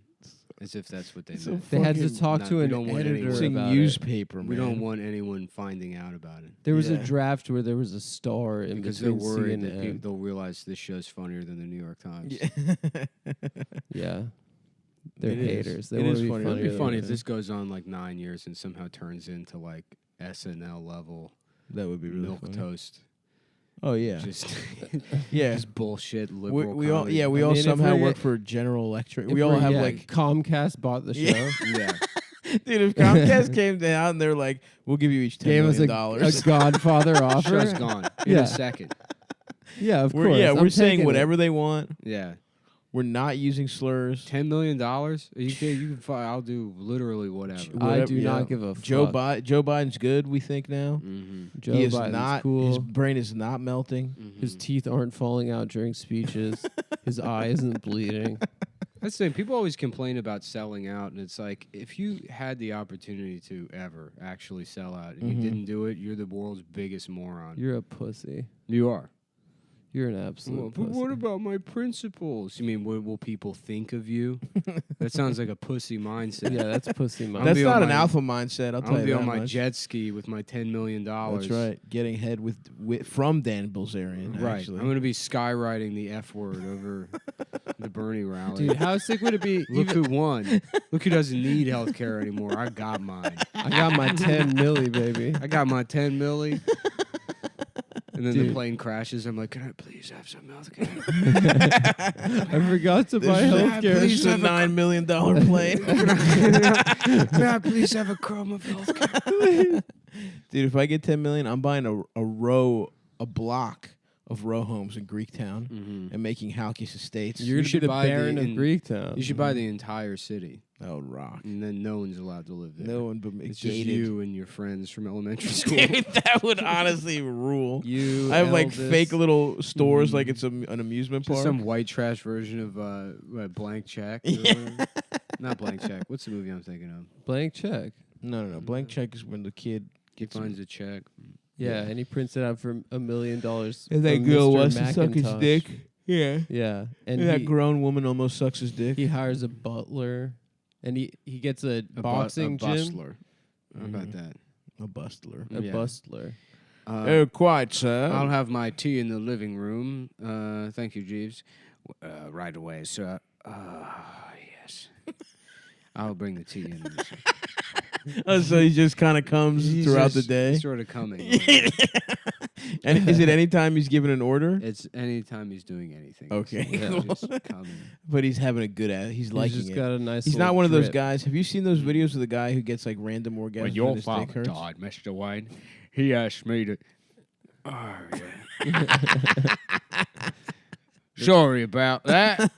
As if that's what they So meant. They had to fucking talk not- to we an don't want editor anyone- It's in about it. newspaper, man. We don't want anyone finding out about it. There was a Yeah. draft where there was a star in Because they're between worried that CNN. they'll realize this show's funnier than the New York Times. Yeah. Yeah. They're It is. haters. They It want is to be funny. funnier It'd be than funny if anything. this goes on like 9 years and somehow turns into like SNL level That would be really milk funny. toast. Oh yeah, Just yeah. just bullshit We, liberal. we all comedy. we I all mean, if somehow we're- work for General Electric. If We all we're- have yeah, like, Comcast bought the show. Yeah. Yeah. dude. If Comcast came down and they're like, "We'll give you each $10 Gave us million a dollars." Godfather offer. Show's gone in Yeah. a second. Yeah, of We're, course. yeah, I'm we're saying taking it. whatever they want. Yeah. We're not using slurs. $10 million? You can I'll do literally whatever. I Whatever- do yeah. not give a fuck. Joe Biden's good. We think now. Joe He is Biden's not. cool. His brain is not melting. His teeth aren't falling out during speeches. His eye isn't bleeding. That's the thing. People always complain about selling out, and it's like if you had the opportunity to ever actually sell out and you didn't do it, you're the world's biggest moron. You're a pussy. You are. You're an absolute Well, pussy. but what about my principles? You mean what will people think of you? That sounds like a pussy mindset. Yeah, that's pussy I'll mind. That's be on not an my- alpha mindset. I'll tell I'll you be that on my much. jet ski with my $10 million. That's right. Getting head with from Dan Bilzerian. Right. Actually. I'm going to be skywriting the F word over the Bernie rally. Dude, how sick would it be? Look who won. Look who doesn't need health care anymore. I got mine. I got my 10 milli, baby. I got my 10 milli. And then the Dude. plane crashes. I'm like, can I please have some health care? I forgot to buy healthcare. Please a $9 million plane. Can I please have a crumb of health care? Dude, if I get 10 million, I'm buying a block of row homes in Greektown and making Halkis Estates. You're You going to should be the buy the Baron of in- Greektown. You should buy the entire city. That would rock. And then no one's allowed to live there. No one but me. It's just you and your friends from elementary school. Dude, that would honestly rule. You, I have like Elvis. fake little stores like it's an amusement Just park. some white trash version of Blank Check. or whatever. Not Blank Check. What's the movie I'm thinking of? Blank check. No. Blank check is when the kid He gets finds a check. Yeah, and he prints it out for $1 million. And that from girl Mr. wants to suck his Macintosh. dick. Yeah. Yeah, And and that he, grown woman almost sucks his dick. he hires a butler, and he gets a boxing a gym. bustler. How about that? A bustler. A Yeah. bustler. Oh, quite, sir. I'll have my tea in the living room. Thank you, Jeeves. Right away, sir. Yes. I'll bring the tea in. Oh, so he just kind of comes He's throughout the just day. Sort of coming. And is it any time he's giving an order? It's anytime he's doing anything. Okay. He's just coming. But he's having a good at. He's liking He's just it. got a nice. He's little not one of those drip. guys. Have you seen those videos of the guy who gets like random orgasms When your when his dick father hurts? died, Mr. Wayne, he asked me to. Oh, yeah. Sorry about that.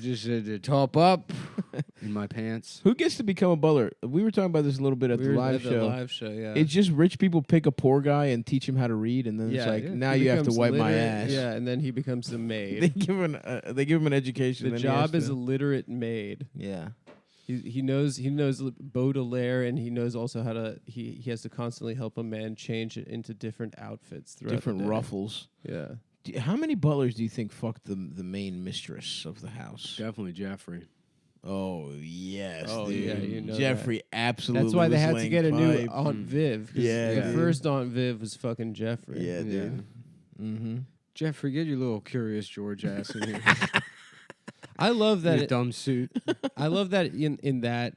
Just had to top up in my pants. Who gets to become a butler? We were talking about this a little bit at We the were live at the show. live show, yeah. It's just rich people pick a poor guy and teach him how to read, and then it's like now he you have to becomes wipe my literate- ass. Yeah, and then he becomes a They maid. give him an education. The then he has job is to- a literate maid. yeah. He knows Baudelaire, and he knows also how to. He has to constantly help a man change it into different outfits throughout Different the day. ruffles. Yeah. How many butlers do you think fucked the main mistress of the house? Definitely Jeffrey. Oh yes. Oh, dude. yeah, you know Jeffrey absolutely. That's why they was had to laying get a new pipe. Aunt Viv. 'cause Yeah, the dude. first Aunt Viv was fucking Jeffrey. Yeah, dude. Mm-hmm. Jeffrey, get your little Curious George ass in here. I love that. Your dumb suit. I love that in that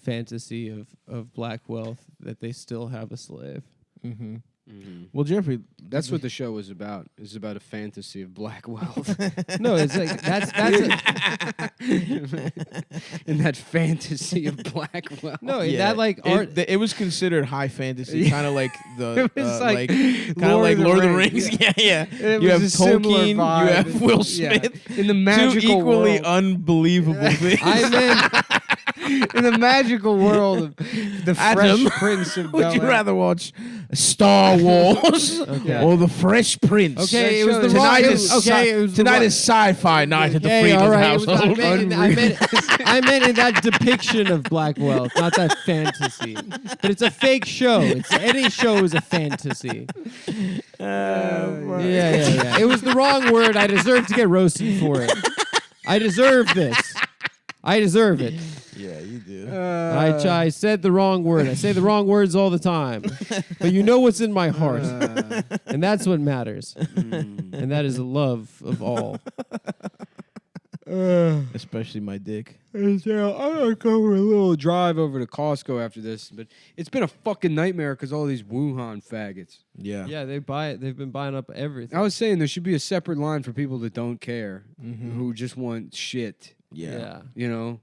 fantasy of black wealth that they still have a slave. Mm-hmm. Mm-hmm. Well, Jeffrey, That's what the show was about. It's about a fantasy of black wealth. No, it's like that's In that fantasy of black wealth. no, in that like art. It was considered high fantasy, kind of like the It was like kind of Lord like of the Lord of the Rings. Rings. Yeah, yeah. It You was have a similar Tolkien. vibe. You have Will Yeah. Smith. In the magical Two equally world. unbelievable things. I meant In the magical world of the Adam, Fresh Prince of Would you Bel-Air. rather watch Star Wars Okay. or The Fresh Prince? Okay, it was the tonight wrong- is okay, it was the tonight wrong- is sci-fi night at the Hey, Freedom all right, it was- household. I meant in that depiction of black wealth, not that fantasy. But it's a fake show. Any show is a fantasy. Yeah. It was the wrong word. I deserve to get roasted for it. I deserve this. I deserve it. Yeah, you do. I said the wrong word. I say the wrong words all the time. But you know what's in my heart. And that's what matters. And that is the love of all. Especially my dick. I'm gonna go for a little drive over to Costco after this, but it's been a fucking nightmare because all these Wuhan faggots. Yeah. Yeah, they buy it. They've been buying up everything. I was saying there should be a separate line for people that don't care, who just want shit. Yeah. You know,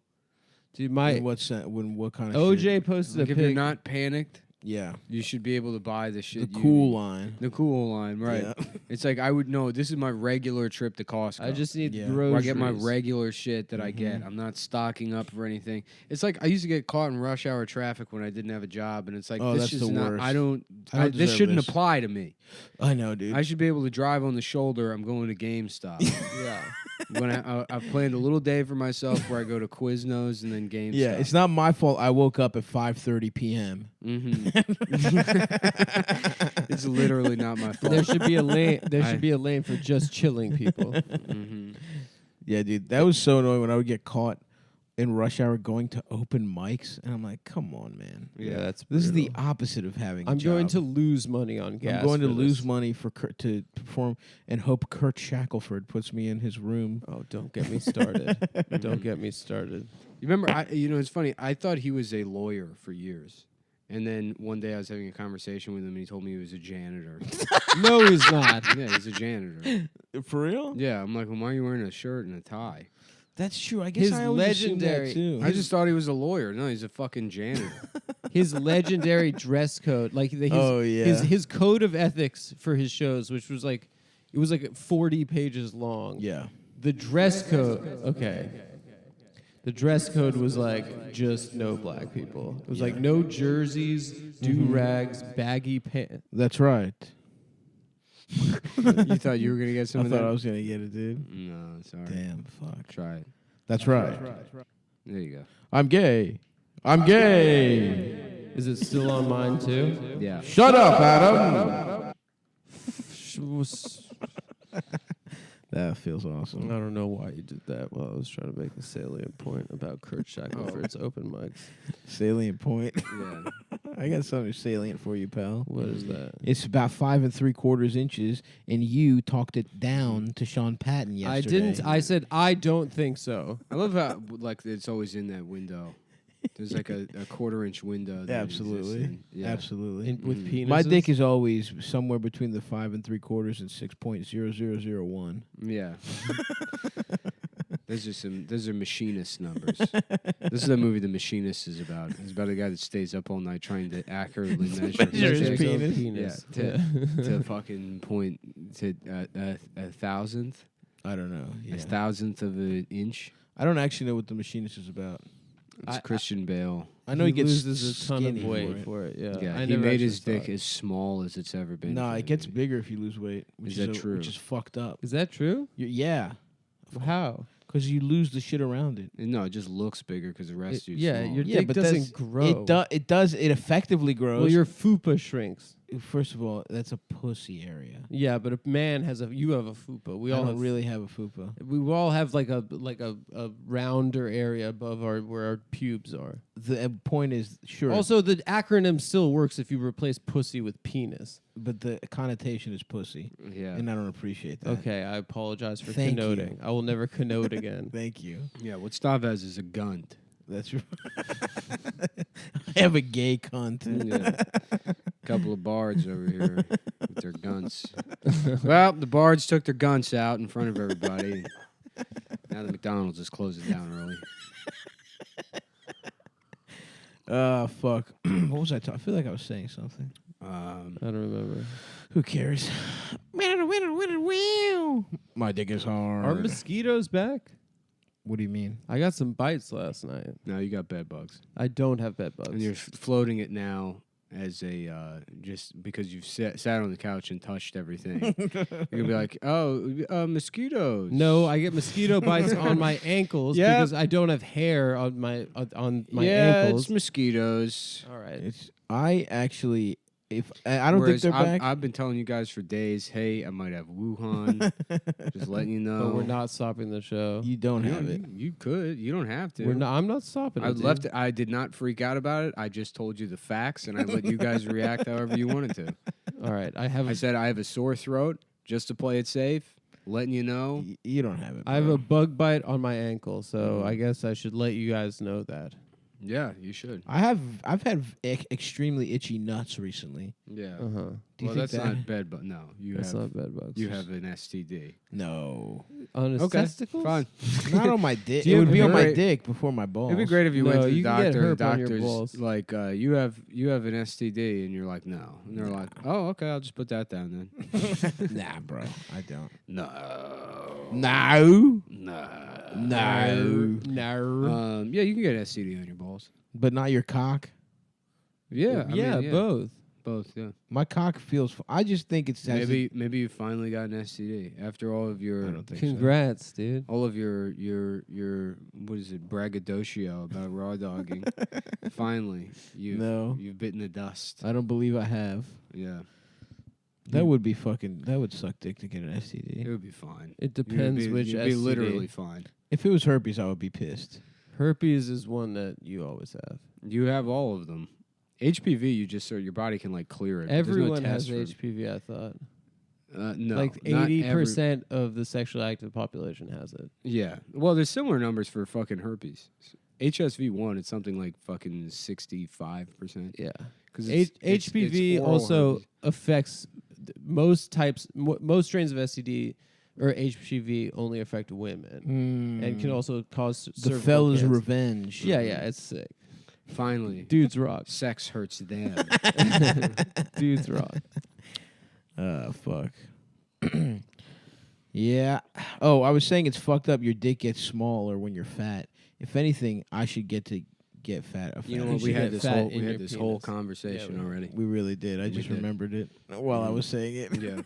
Dude, And what kind of OJ shit? posted like a if you're pic. not panicked, Yeah. you should be able to buy the The shit. cool line. The cool line, right? Yeah. It's like I would know this is my regular trip to Costco. I just need Yeah. groceries. where I get my regular shit that I get. I'm not stocking up for anything. It's like I used to get caught in rush hour traffic when I didn't have a job, and it's like Oh, this that's is the not. worst. I don't. I don't this deserve shouldn't this. apply to me. I know, dude. I should be able to drive on the shoulder. I'm going to GameStop. Yeah. when I've planned a little day for myself where I go to Quiznos and then GameStop. Yeah, it's not my fault. I woke up at 5:30 p.m. It's literally not my fault. There should be a lane. There should be a lane for just chilling people. Yeah, dude, that was so annoying when I would get caught in rush hour going to open mics, and I'm like, come on, man. Yeah, that's. This is the brutal. opposite of having. I'm a going job. to lose money on gas. I'm going to for lose this. money for to perform, and hope Kurt Shackelford puts me in his room. Oh, don't get me started. Don't get me started. You remember? It's funny. I thought he was a lawyer for years, and then one day I was having a conversation with him, and he told me he was a janitor. No, he's not. Yeah, he's a janitor. For real? Yeah, I'm like, well, why are you wearing a shirt and a tie? That's true. I guess His I always assumed that legendary- too. I just thought he was a lawyer. No, he's a fucking janitor. His legendary dress code, like his, Oh, yeah. his code of ethics for his shows, which was like, it was like 40 pages long. yeah. The dress code, okay. The dress code was like just no black people. It was like no jerseys, do-rags, baggy pants. That's right. You thought you were gonna get some I of thought that? I was gonna get it, dude. No, sorry. Damn, fuck. Try it. That's right. There you go. I'm gay. I'm gay. Is it still on mine too? Yeah. Shut up, Adam. That feels I awesome. don't know why you did that. Well, I was trying to make a salient point about Kurt Shackelford's open mics. Salient point. Yeah. I got something salient for you, pal. What is that? It's about 5 3/4 inches, and you talked it down to Sean Patton yesterday. I didn't. I said I don't think so. I love how like it's always in that window. There's like a 1/4-inch window. That Absolutely. exists in- yeah. Absolutely. With penises. My dick is always somewhere between the 5 3/4 and 6.0001. Yeah. Those are machinist numbers. This is the movie The Machinist is about. It's about a guy that stays up all night trying to accurately measure Measure his dick. penis. Yeah, to fucking point to a thousandth, I don't know. a thousandth of an inch. I don't actually know what The Machinist is about. It's Christian Bale. I know he gets loses a ton of skinny weight for it. Yeah, Yeah, I he never made actually his saw dick it. as small as it's ever been. Nah, for it the gets movie. bigger if you lose weight. Which Is that true? Which is fucked up. Is that true? Yeah, How? because you lose the shit around it. No, it just looks bigger because the rest is Yeah, small. your Yeah, dick but doesn't grow. It does. It effectively grows. Well, your fupa shrinks. First of all, that's a pussy area. Yeah, but a man has you have a fupa. We I all don't have really have a fupa. We all have like a rounder area above where our pubes are. The point is, sure. Also, the acronym still works if you replace pussy with penis. But the connotation is pussy. Yeah. And I don't appreciate that. Okay, I apologize for Thank connoting. you. I will never connote again. Thank you. Yeah, what Stav has is a gunt. That's right. I have a gay cunt. Yeah. Couple of bards over here with their guns. Well, the bards took their guns out in front of everybody. Now the McDonald's is closing down early. Fuck. What was I talking? I feel like I was saying something. I don't remember. Who cares? My dick is hard. Are mosquitoes back? What do you mean? I got some bites last night. Now you got bed bugs. I don't have bed bugs. And you're floating it now as a just because you've sat on the couch and touched everything. You're gonna be like, oh, mosquitoes. No, I get mosquito bites on my ankles Yeah. because I don't have hair on my yeah, ankles. it's mosquitoes. All right. I actually, if I don't Whereas think they're back. I've been telling you guys for days, hey, I might have Wuhan. Just letting you know. But we're not stopping the show. You don't have it. You could. You don't have to. We're not. I'm not stopping. I it, left dude. it. I did not freak out about it. I just told you the facts, and I let you guys react however you wanted to. All right. I have. I said I have a sore throat, just to play it safe, letting you know. You don't have it. I have bro. a bug bite on my ankle, so Mhm. I guess I should let you guys know that. Yeah, you should. I've had extremely itchy nuts recently. Yeah. Uh huh. Do you Well, think that's that? not bed, but no, you That's have not bed bugs. you have an STD. No, on his Okay, testicles. fine. not on my dick. Do It you would be on my agree- dick before my balls. It'd be great if you No, went to the you can get doctor. And herp on your doctor's balls. like, you have an STD, and you're like, no, and they're like, oh, okay, I'll just put that down then. Nah, bro, I don't. No, No, no. No. Yeah, you can get STD on your balls. but not your cock. Yeah, I yeah, mean, both. both. Yeah, My cock feels. I just think it's maybe you finally got an STD after all of I your don't think so. Congrats, dude. all of your what is it, braggadocio about raw dogging. Finally, No. you've bitten the dust. I don't believe I have. Yeah, That would be fucking. That would suck dick to get an it STD. would be fine. It depends you'd be, which you'd be STD. literally fine. If it was herpes, I would be pissed. Herpes is one that you always have. You have all of them. HPV, you just your body can like clear it. but there's no Everyone has test for- HPV, I thought. No, like not 80% of the sexually active population has it. Yeah. Well, there's similar numbers for fucking herpes. HSV1, it's something like fucking 65%. Yeah. Because HPV also affects most types, most strains of STD or HPV only affect women and can also cause the cervical fella's cancer. revenge. Yeah, it's sick. finally, Dudes rock. sex hurts them. Dudes rock. Fuck. Yeah. Oh, I was saying it's fucked up. Your dick gets smaller when you're fat. If anything, I should get fat. You know You what? should We had get this fat whole in your whole penis. conversation Yeah, already. We really did. I We just did. remembered it while I was saying it. Yeah.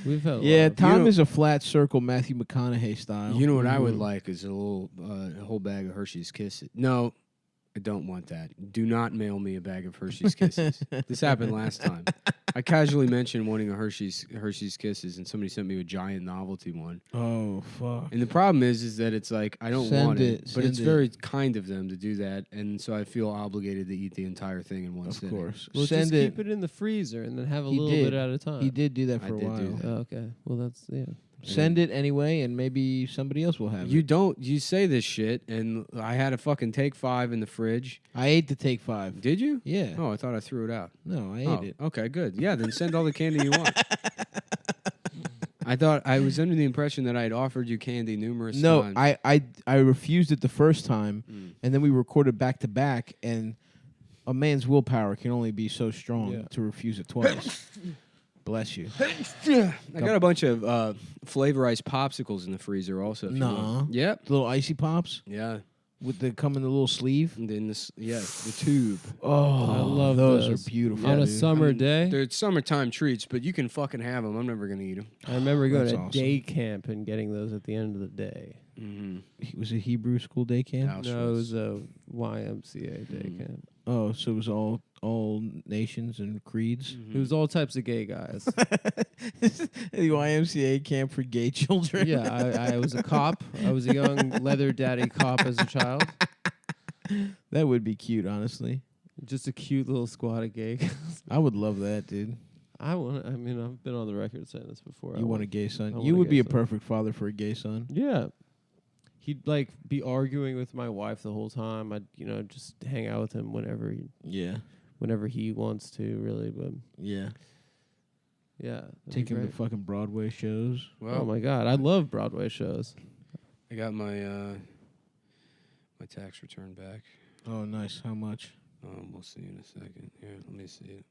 We've had a Yeah, lot of- Tom You know- is a flat circle Matthew McConaughey style. You know what I would Mhm. like is a whole bag of Hershey's Kisses. No, I don't want that. Do not mail me a bag of Hershey's Kisses. This happened last time. I casually mentioned wanting a Hershey's Kisses, and somebody sent me a giant novelty one. Oh fuck. And the problem is that it's like I don't Send want it, it, but send it's it. very kind of them to do that, and so I feel obligated to eat the entire thing in one Of sitting. course. Well, Send just it. keep it in the freezer and then have a He little did. bit at a time. He did do that I for a did do while. that. Oh, okay. Well, that's yeah. Send it anyway, and maybe somebody else will have You it. don't. You say this shit, and I had a fucking Take 5 in the fridge. I ate the Take 5. Did you? Yeah. Oh, I thought I threw it out. No, I Oh, ate it. okay, good. Yeah, then send all the candy you want. I thought I was under the impression that I had offered you candy numerous No, times. I refused it the first time, Mm. and then we recorded back to back, and a man's willpower can only be so strong Yeah. to refuse it twice. Bless you. I got a bunch of flavorized popsicles in the freezer also. if you want. Nuh-uh. Yep. Little icy pops Yeah. with the come in the little sleeve. And then this, the tube. Oh, I love those. those. Are beautiful. On a dude. summer I mean, day. They're summertime treats, but you can fucking have them. I'm never gonna eat them. I remember going That's to awesome. day camp and getting those at the end of the day. Mm-hmm. Was it Hebrew school day camp? No, it was a YMCA day camp. Oh, so it was all all nations and creeds. It was all types of gay guys. The YMCA camp for gay children. Yeah, I was a cop. I was a young leather daddy cop as a child. That would be cute, honestly. Just a cute little squad of gay guys. I would love that, dude. mean, I've been on the record saying this before. You want a gay son? want You a would gay be a son. perfect father for a gay son. Yeah. He'd like be arguing with my wife the whole time. I'd, just hang out with him whenever he wants to, really. But Yeah. yeah. Take him to fucking Broadway shows. Oh my God. I love Broadway shows. I got my my tax return back. Oh, nice. How much? We'll see in a second. Here, let me see it.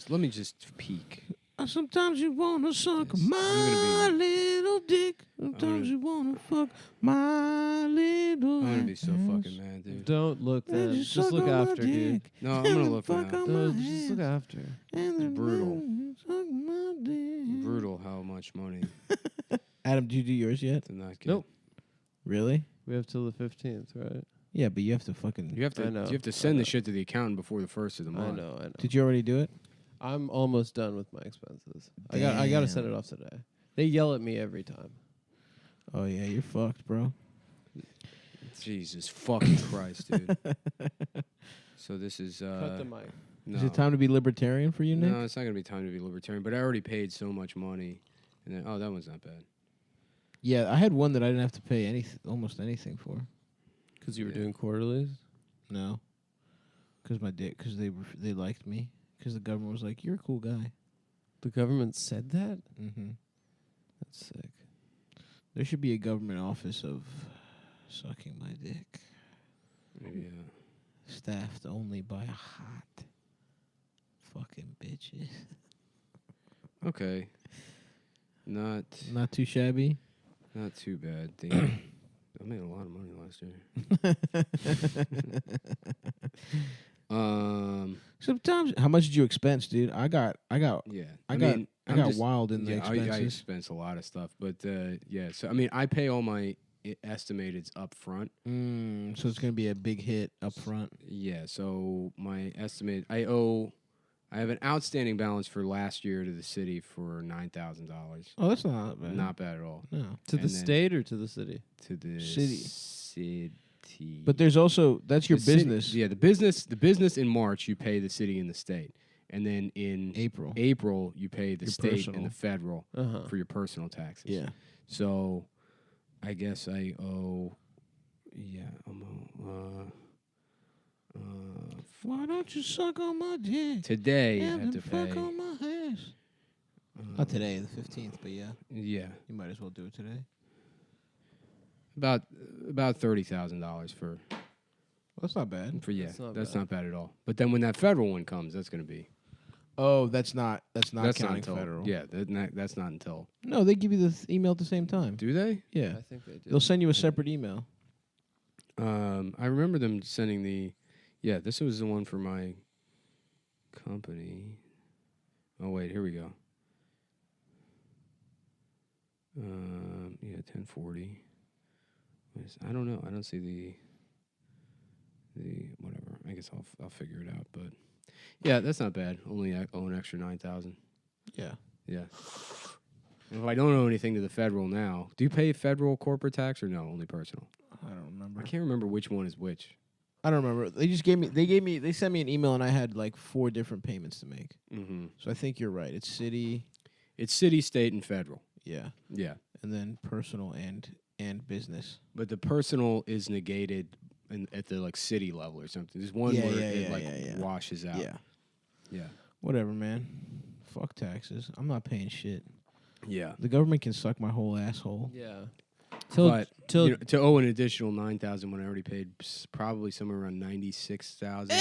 Let me just peek. Sometimes you wanna suck Yes. my I'm little dick. Sometimes you wanna fuck my little. I'm gonna be so ass. fucking mad, dude. Don't look And then. you Just suck look on my after, dude. dick. No, I'm gonna look Fuck now. on No, my just look ass. after. And then brutal. Suck my dick. Brutal how much money Adam, did you do yours yet? to not get. Nope. Really? We have till the 15th, right? Yeah, but you have to fucking. You have to. I know. You have to I send know. the shit to the accountant before the 1st of the month. I know. Did you already do it? I'm almost done with my expenses. I got to send it off today. They yell at me every time. Oh yeah, you're fucked, bro. Jesus fucking Christ, dude. So this is. Cut the mic. No. Is it time to be libertarian for you, Nick? No, it's not gonna be time to be libertarian. But I already paid so much money, and then that one's not bad. Yeah, I had one that I didn't have to pay almost anything for. Because you were Yeah. doing quarterlies? No, because they liked me. Because the government was like, "You're a cool guy." The government said that? Mm-hmm. That's sick. There should be a government office of sucking my dick, Yeah. staffed only by hot fucking bitches. Okay. Not Not too shabby. not too bad. Damn. I made a lot of money last year. Sometimes, how much did you expense, dude? I got Yeah. I mean, I I'm got just- wild in the yeah, I expenses. expense a lot of stuff, but yeah. So I mean, I pay all my estimateds up front. So it's gonna be a big hit up front. Yeah. So my estimate, I have an outstanding balance for last year to the city for $9,000. Oh, that's not bad. Not bad at all. No. To the And then- state or to the city? To the City. city. But there's also that's your The city- business. yeah, the business in March you pay the city and the state, and then in April. you pay the Your state personal. and the federal Uh-huh. for your personal taxes. Yeah. So, I guess I owe. Yeah, Why don't you suck on my dick? today I And have then to fuck pay. on my ass. Not today, the 15th, but yeah, Yeah, you might as well do it today. about $30,000 for Well, that's not bad. yeah. That's not Not bad at all. But then when that federal one comes, that's going to be Oh, that's not that's counting not until federal. yeah. That's not until. No, they give you the email at the same time. Do they? Yeah. I think they do. They'll send you a separate email. I remember them sending the. Yeah, this was the one for my company. Oh wait, here we go. Yeah, 1040. I don't know. I don't see the whatever. I guess I'll figure it out. But yeah, that's not bad. Only I owe an extra 9,000. Yeah. Yeah. If I don't owe anything to the federal now, do you pay federal corporate tax or no? Only personal. I don't remember. I can't remember which one is which. I don't remember. They sent me an email and I had like 4 different payments to make. Mm-hmm. So I think you're right. It's city, It's city, state, and federal. yeah, Yeah. and then personal and business. But the personal is negated at the like city level or something. There's one Yeah, where yeah, it yeah, like yeah. washes out. Yeah. Yeah. Whatever, man. Fuck taxes. I'm not paying shit. Yeah. The government can suck my whole asshole. Yeah. But you know, to owe an additional 9,000 when I already paid probably somewhere around 96,000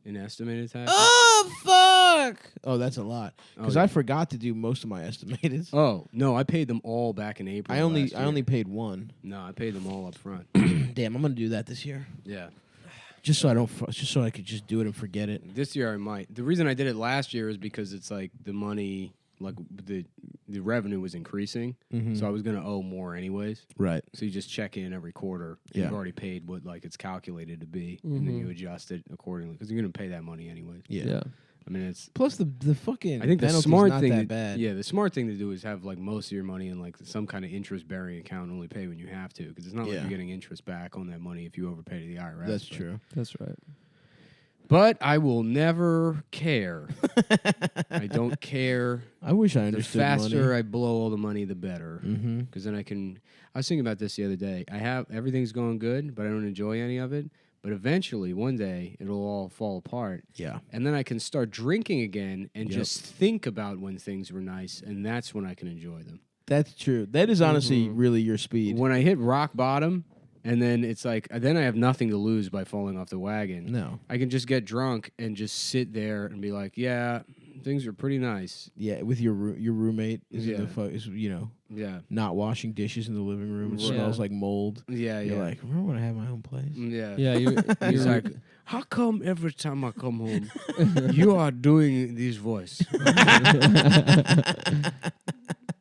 in estimated taxes. Oh fuck! Oh, that's a lot. Because yeah. I forgot to do most of my estimated. Oh no, I paid them all back in April. I only last year. paid one. No, I paid them all up front. Damn, I'm gonna do that this year. Yeah. Just so I could just do it and forget it. This year I might. The reason I did it last year is because it's like the money, like the the revenue was increasing, so I was going to owe more anyways. Right. So you just check in every quarter. Yeah. You've already paid what like it's calculated to be, and then you adjust it accordingly because you're going to pay that money anyways. Yeah. I mean, it's. Plus the fucking. I think the penalty's smart not thing. that bad. Yeah, the smart thing to do is have like most of your money in like some kind of interest-bearing account. And only pay when you have to, because it's not like you're getting interest back on that money if you overpay to the IRS. That's true. That's right. But I will never care. I don't care. I wish I The understood faster money. I blow all the money, the better. Mm-hmm. Because then I can. I was thinking about this the other day. I have everything's going good, but I don't enjoy any of it. But eventually, one day, it'll all fall apart. Yeah. And then I can start drinking again and Yep. just think about when things were nice, and that's when I can enjoy them. That's true. That is honestly really your speed. When I hit rock bottom, and then it's like, then I have nothing to lose by falling off the wagon. No. I can just get drunk and just sit there and be like, yeah, things are pretty nice. Yeah, with your roommate is Yeah. is Yeah. not washing dishes in the living room. It Right. smells like mold. Yeah, You're yeah. like, remember when I had my own place? Yeah. Yeah, He's like, how come every time I come home, you are doing this voice?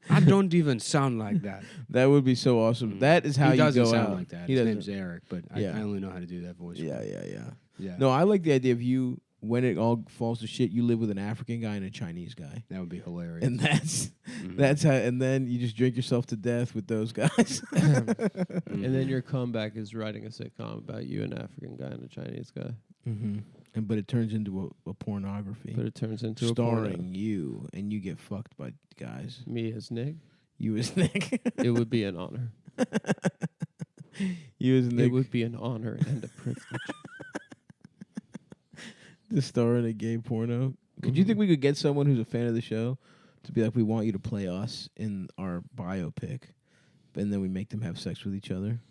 I don't even sound like that. That would be so awesome. That is how He you doesn't go sound out. like that. He His doesn't. name's Eric, but Yeah. I only know how to do that voice. Yeah. Yeah. No, I like the idea of you when it all falls to shit. You live with an African guy and a Chinese guy, That would be hilarious. and that's how. And then you just drink yourself to death with those guys. and then your comeback is writing a sitcom about you, an African guy and a Chinese guy. Mm-hmm. But it turns into a pornography. But it turns into a starring porno. you, and you get fucked by guys. Me as Nick. You as Nick. It would be an honor. You as Nick. It would be an honor and a privilege. To star in a gay porno. Could you think we could get someone who's a fan of the show to be like, we want you to play us in our biopic, and then we make them have sex with each other?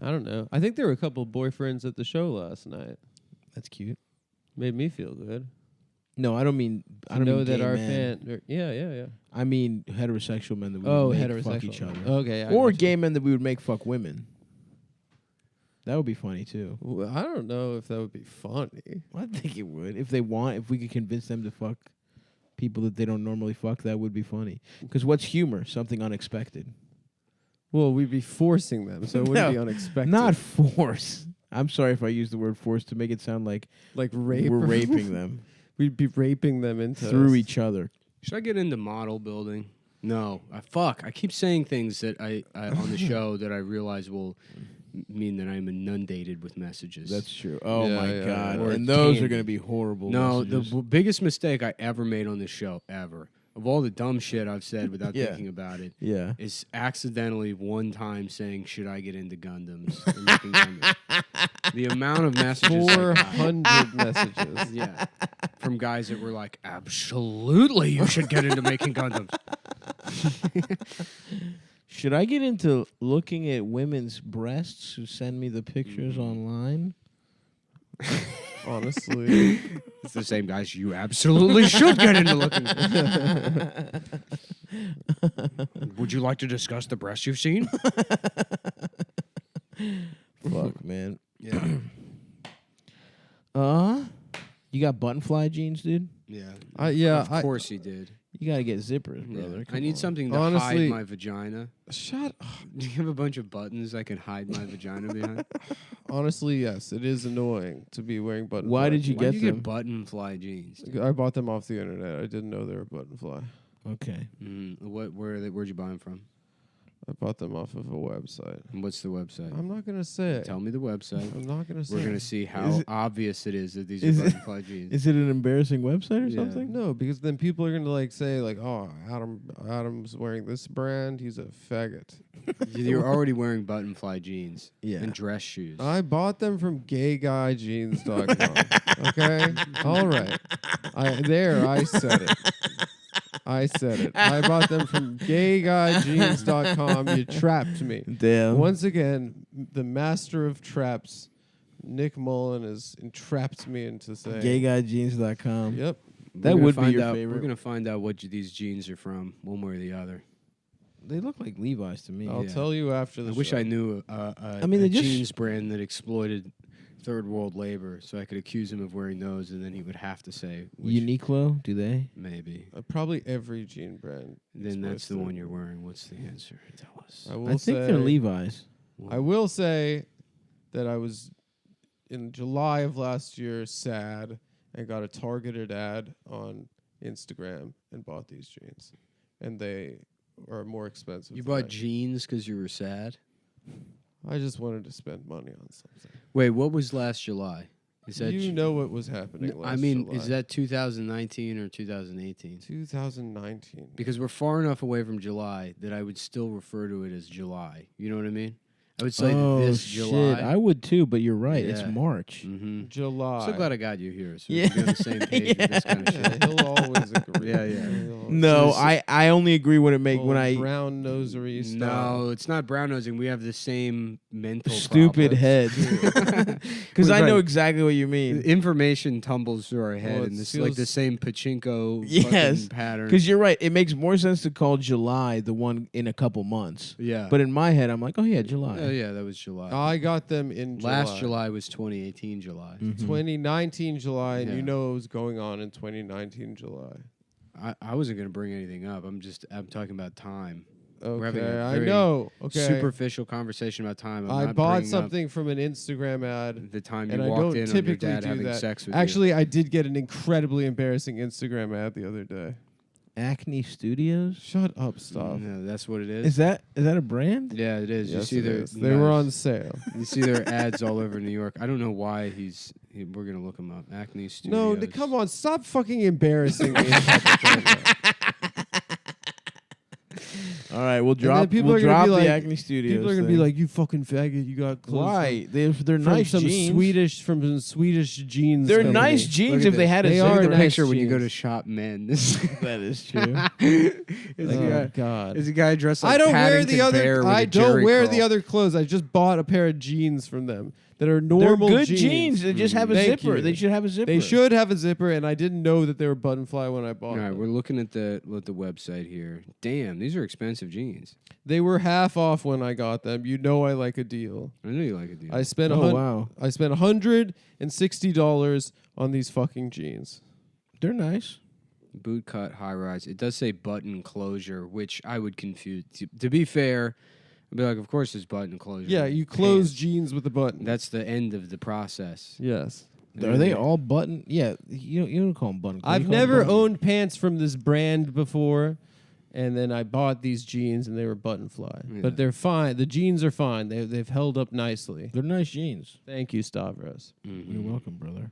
I don't know. I think there were a couple boyfriends at the show last night. That's cute. Made me feel good. No, I don't mean. I To don't know mean that gay our men. fan. Yeah. I mean heterosexual men that we Oh, would make heterosexual. fuck each other, Okay. I or got you. gay men that we would make fuck women. That would be funny too. Well, I don't know if that would be funny. I think it would if they want. If we could convince them to fuck people that they don't normally fuck, that would be funny. Because what's humor? Something unexpected. Well, we'd be forcing them, so it wouldn't No, be unexpected. Not force. I'm sorry if I use the word force to make it sound like like rape. we're raping them We'd be raping them into through us. each other. Should I get into model building? No. I keep saying things that I on the show that I realize will mean that I'm inundated with messages. That's true. Oh Yeah, my yeah, god! yeah. And those Candy. are going to be horrible. No, messages. the biggest mistake I ever made on this show, ever, of all the dumb shit I've said without Yeah. thinking about it, yeah. is accidentally one time saying, should I get into Gundams? And making Gundams. The amount of messages I got. 400 messages. Yeah. From guys that were like, absolutely, you should get into making Gundams. Should I get into looking at women's breasts who send me the pictures online? Honestly. It's the same guys you absolutely should get into looking. Would you like to discuss the breasts you've seen? Fuck, man. Yeah. You got button fly jeans, dude? Yeah. Yeah. Of course he did. You got to get zippers, Yeah. brother. I need something to Honestly- hide my vagina. Shut up. Do you have a bunch of buttons I can hide my vagina behind? Honestly, yes. It is annoying to be wearing button Why fly did you Why get do you them? get button fly jeans? I bought them off the internet. I didn't know they were button fly. Okay. Where'd you buy them from? I bought them off of a website. And what's the website? I'm not gonna say it. Tell me the website. I'm not gonna say. We're gonna it. see Is how it- obvious it is that these is are it- button fly jeans. Is it an embarrassing website or Yeah. something? No, because then people are gonna like say like, "Oh, Adam's wearing this brand. He's a faggot." You're already wearing button fly jeans Yeah. and dress shoes. I bought them from gayguyjeans.com. Okay, all right. I said it. I said it. I bought them from gayguyjeans.com. You trapped me. Damn. Once again, the master of traps, Nick Mullen, has entrapped me into saying, GayGuyJeans.com. Yep. That We're would gonna be find your out- favorite. We're gonna find out what these jeans are from, one way or the other. They look like Levi's to me. I'll Yeah. tell you after the I show. wish I knew mean, a they just- jeans brand that exploited third world labor, so I could accuse him of wearing those, and then he would have to say which, Uniqlo, do they? maybe. Probably every jean brand. Then that's the one you're wearing. What's the answer? Tell us. I will I think they're Levi's. I will say that I was in July of last year sad and got a targeted ad on Instagram and bought these jeans, and they are more expensive. You than bought jeans because you were sad? I just wanted to spend money on something. Wait, what was last July? Is that You know what was happening last I mean, July. is that 2019 or 2018? 2019? Because we're far enough away from July that I would still refer to it as July. You know what I mean? I would say this July. Shit, I would too, but you're right. It's Yeah. March. Mm-hmm. July. So glad I got you here. So Yeah. we can be on the same page with this kind of Yeah, shit. he'll always agree. Yeah, yeah. No, So I only agree when it make when I brown nosery style. No, it's not brown nosing. We have the same mental stupid problems. head. Because I know Right. exactly what you mean. Information tumbles through our head, Well, and it this like the feels- same pachinko Yes, fucking pattern. Because you're right. It makes more sense to call July the one in a couple months. Yeah, But in my head, I'm like, oh yeah, July. oh yeah, that was July. I got them in Last July was 2018 July. Mhm. 2019 July, and Yeah. you know what was going on in 2019 July. I wasn't gonna bring anything up. I'm talking about time. We're having Okay, a I very know. Okay, Superficial conversation about time. I'm I not bought bringing up something from an Instagram ad. the time and you I walked don't in on your typically dad do having that. sex with Actually, I did get an incredibly embarrassing Instagram ad the other day. Acne Studios. Shut up, you. stop. No, that's what it is. Is that a brand? Yeah, it is. Yes, you see it their is. They were nice- on sale. You see their ads all over New York. I don't know why we're gonna look him up. Acne No, Studios. come on, stop fucking embarrassing me. in public right now. All right, we'll then drop. people We'll are gonna drop be the like- Acne Studios. People are gonna be thing. like, "You fucking faggot! You got clothes why? They're from nice some jeans. from some Swedish jeans. They're company." nice Look jeans at if they had a They Look are at the zipper. nice picture when you go jeans. to shop men. This That is true. is a Oh guy. God! Is a guy dressed like I don't wear Paddington the other. Bear with I a don't Jerry wear curl. the other clothes. I just bought a pair of jeans from them that are They're normal good jeans. They just have a Thank zipper. you. They should have a zipper. They should have a zipper, and I didn't know that they were button fly when I bought All right, them. we're looking at the website here. Damn, these are expensive jeans. They were half off when I got them. You know I like a deal. I know you like a deal. I spent Oh wow, I spent $160 on these fucking jeans. they're nice. Boot cut, high rise. It does say button closure, which I would confuse. To be fair, I'd be like, of course it's button closure. Yeah, you close Pants. jeans with a button. That's the end of the process. Yes. Are they all button? Yeah, you don't call them button. I've never owned pants from this brand before, and then I bought these jeans and they were button fly. Yeah. But they're fine. The jeans are fine. They've held up nicely. They're nice jeans. Thank you, Stavros. Mhm. You're welcome, brother.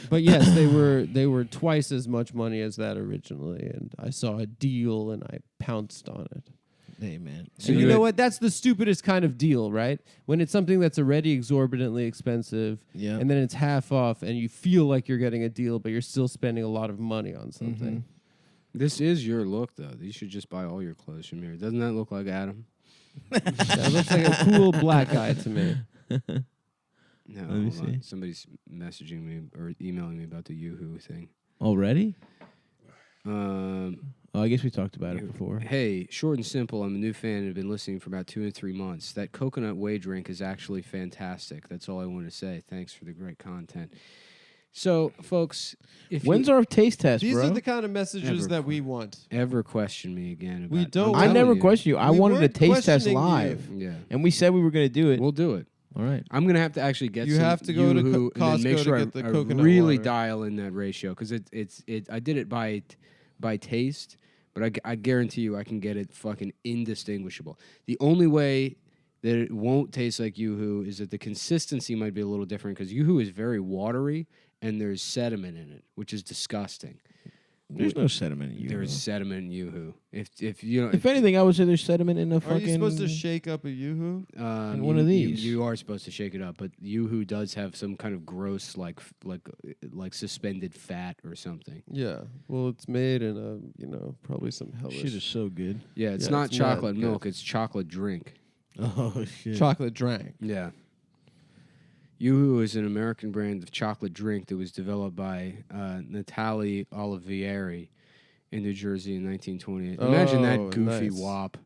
But yes, they were twice as much money as that originally, and I saw a deal and I pounced on it. Hey man. So you know what? That's the stupidest kind of deal, right? When it's something that's already exorbitantly expensive, Yeah. and then it's half off, and you feel like you're getting a deal, but you're still spending a lot of money on something. This is your look, though. You should just buy all your clothes from here. Doesn't that look like Adam? That looks like a cool black guy to me. No, Let me hold on. see. Somebody's messaging me or emailing me about the Yoo-Hoo thing. Already? Um, Oh, I guess we talked about it before. Hey, short and simple. I'm a new fan and have been listening for about 2 and 3 months. That coconut whey drink is actually fantastic. That's all I want to say. Thanks for the great content. So, folks, if When's you our taste test, These bro? are the kind of messages Ever. that we want. ever question me again, We about, don't I'm I telling never you. questioned you. I We wanted a weren't taste test questioning you. live, Yeah, and we said we were going to do it. we'll do it. All right. I'm gonna have to actually get. You some have to go to Yoo-Hoo and then make Costco to sure get the I coconut really water. dial in that ratio because I did it by taste, but I guarantee you I can get it fucking indistinguishable. The only way that it won't taste like Yoo-Hoo is that the consistency might be a little different because Yoo-Hoo is very watery and there's sediment in it, which is disgusting. There's no sediment in you. There's sediment in Yoo-Hoo. If you know, If anything, I would say there's sediment in a Are fucking. you supposed to shake up a Yoo-Hoo? in one of these? you are supposed to shake it up, but Yoo-Hoo does have some kind of gross like suspended fat or something. Yeah. Well, it's made in probably some hellish Shit is so good. Yeah, it's Yeah, not it's not chocolate good. milk; it's chocolate drink. Oh shit. chocolate drink. Yeah. Yoo-Hoo is an American brand of chocolate drink that was developed by Natalie Olivieri in New Jersey in 1928. Imagine that goofy nice. wop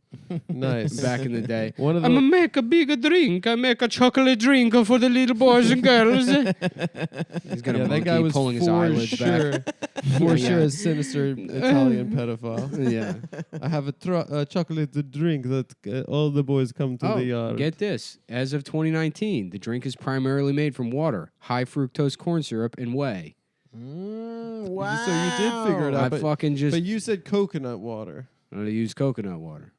Nice. back in the day. One of I'm the gonna make a bigger drink. I make a chocolate drink for the little boys and girls. He's got a that monkey guy was pulling his for eyelids sure, back. for Yeah. sure a sinister Italian pedophile. Yeah. I have a chocolate drink that all the boys come to the yard. Get this. As of 2019, the drink is primarily made from water, high fructose corn syrup, and whey. Wow. So you did figure it out. I But, fucking just but you said coconut water. use coconut water.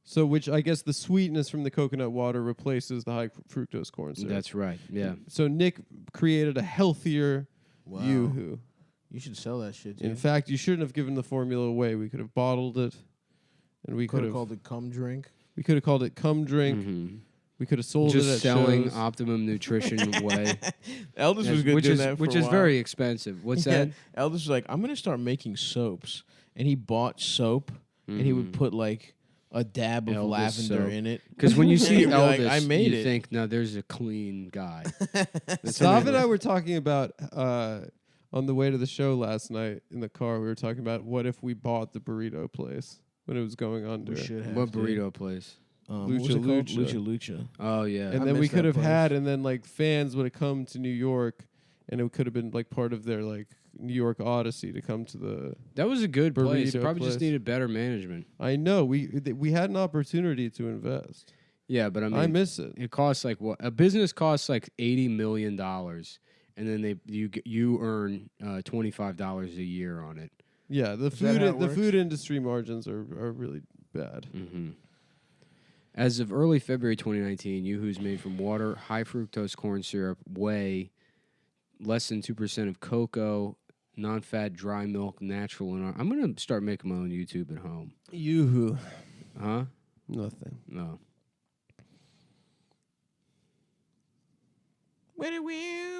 So which I guess the sweetness from the coconut water replaces the high fructose corn syrup. That's right. Yeah. So Nick created a healthier Yoo-hoo. You should sell that shit, In dude. fact, you shouldn't have given the formula away. We could have bottled it, and we Could could have have called it Cum Drink. we could have called it Cum Drink. Mhm. We could have sold Just it at selling shows. optimum nutrition whey. Elders was Yes, good which doing is that for which a is while. very expensive. What's Yeah, that? Elders was like, I'm gonna start making soaps, and he bought soap, and he would put like a dab of Elders lavender soap. in it. Because when you And see he'd be like, Elvis, I made you it. think, no, there's a clean guy. That's Stav and somebody- I were talking about on the way to the show last night in the car. We were talking about what if we bought the burrito place when it was going under. We should have. What dude. burrito place? What was Lucha it called? Lucha. Lucha. Oh yeah. And I then we miss could that have place. had, and then like fans would have come to New York, and it could have been like part of their like New York Odyssey to come to the. That was a good place. Burrito Probably just place. needed better management. I know we had an opportunity to invest. Yeah, but I mean, I miss it. it costs like what a business costs like $80 million, and then you earn $25 a year on it. Yeah, the that how it the works? food industry margins are really bad. Mm-hmm. As of early February 2019, Yoo-Hoo's made from water, high fructose corn syrup, whey, less than 2% of cocoa, non-fat dry milk, natural. And I'm gonna start making my own YouTube at home. Yoo-hoo. Huh? Nothing. No.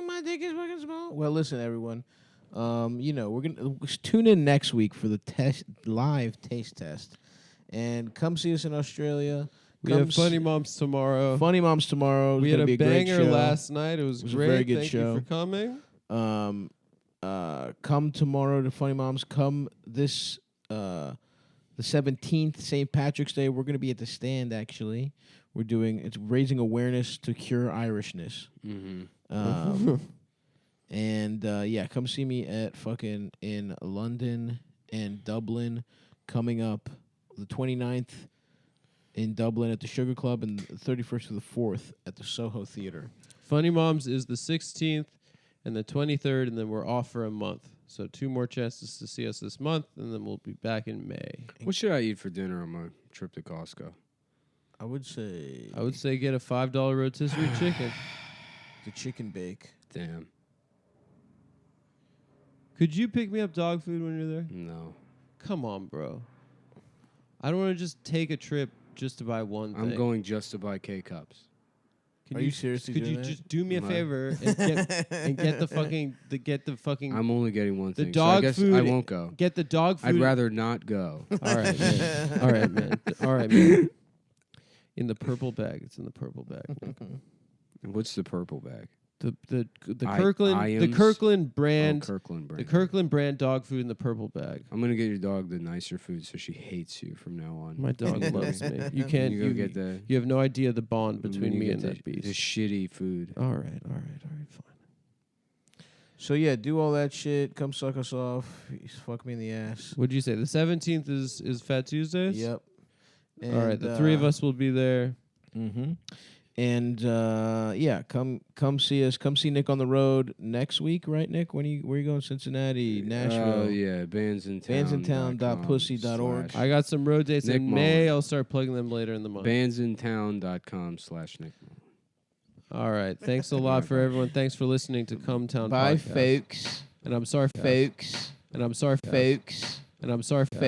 My dick is fucking small. Well, listen, everyone. We're gonna tune in next week for the live taste test, and come see us in Australia. We Come have Funny Moms tomorrow. Funny Moms tomorrow. We It's had gonna a be great banger show. last night. It was was a great. very good Thank show. you for coming. Come tomorrow to Funny Moms. Come this the 17th, St. Patrick's Day. We're gonna be at the stand. Actually, it's raising awareness to cure Irishness. Mm-hmm. And come see me at fucking in London and Dublin coming up the 29th in Dublin at the Sugar Club and the 31st to the 4th at the Soho Theater. Funny Moms is the 16th and the 23rd, and then we're off for a month. So 2 more chances to see us this month, and then we'll be back in May. What should I eat for dinner on my trip to Costco? I would say I would say get a $5 rotisserie chicken. the chicken bake. Damn. Could you pick me up dog food when you're there? No. Come on, bro. I don't want to just take a trip just to buy one thing. I'm going just to buy K-Cups. Can Are you seriously Could doing you that? just do me a No. favor and get the fucking I'm only getting one The thing. dog so I guess food- I won't go. get the dog food. I'd rather not go. All right, man. All right, man. All right, man. In the purple bag. It's in the purple bag. What's the purple bag? The I- Kirkland Iams? Kirkland brand Kirkland brand. the Kirkland brand dog food in the purple bag. I'm gonna get your dog the nicer food so she hates you from now on. My dog loves me. You can't. You go get the. You have no idea the bond between you me get and the, that the beast. shitty food. All right, fine. So yeah, do all that shit. Come suck us off. Fuck me in the ass. What'd you say? The 17th is Fat Tuesdays. Yep. All right, the 3 of us will be there. Mm-hmm. And come see us. Come see Nick on the road next week, right, Nick? Where you going? Cincinnati, Nashville. Yeah, bandsintown.pussy.org. I got some road dates Nick in May. Mullen. I'll start plugging them later in the month. bandsintown.com/Nick. All right. Thanks a lot for everyone. Thanks for listening to Cum Town Bye, Podcast. folks. And I'm sorry, Folks. And I'm sorry, Folks. And I'm sorry, Folks.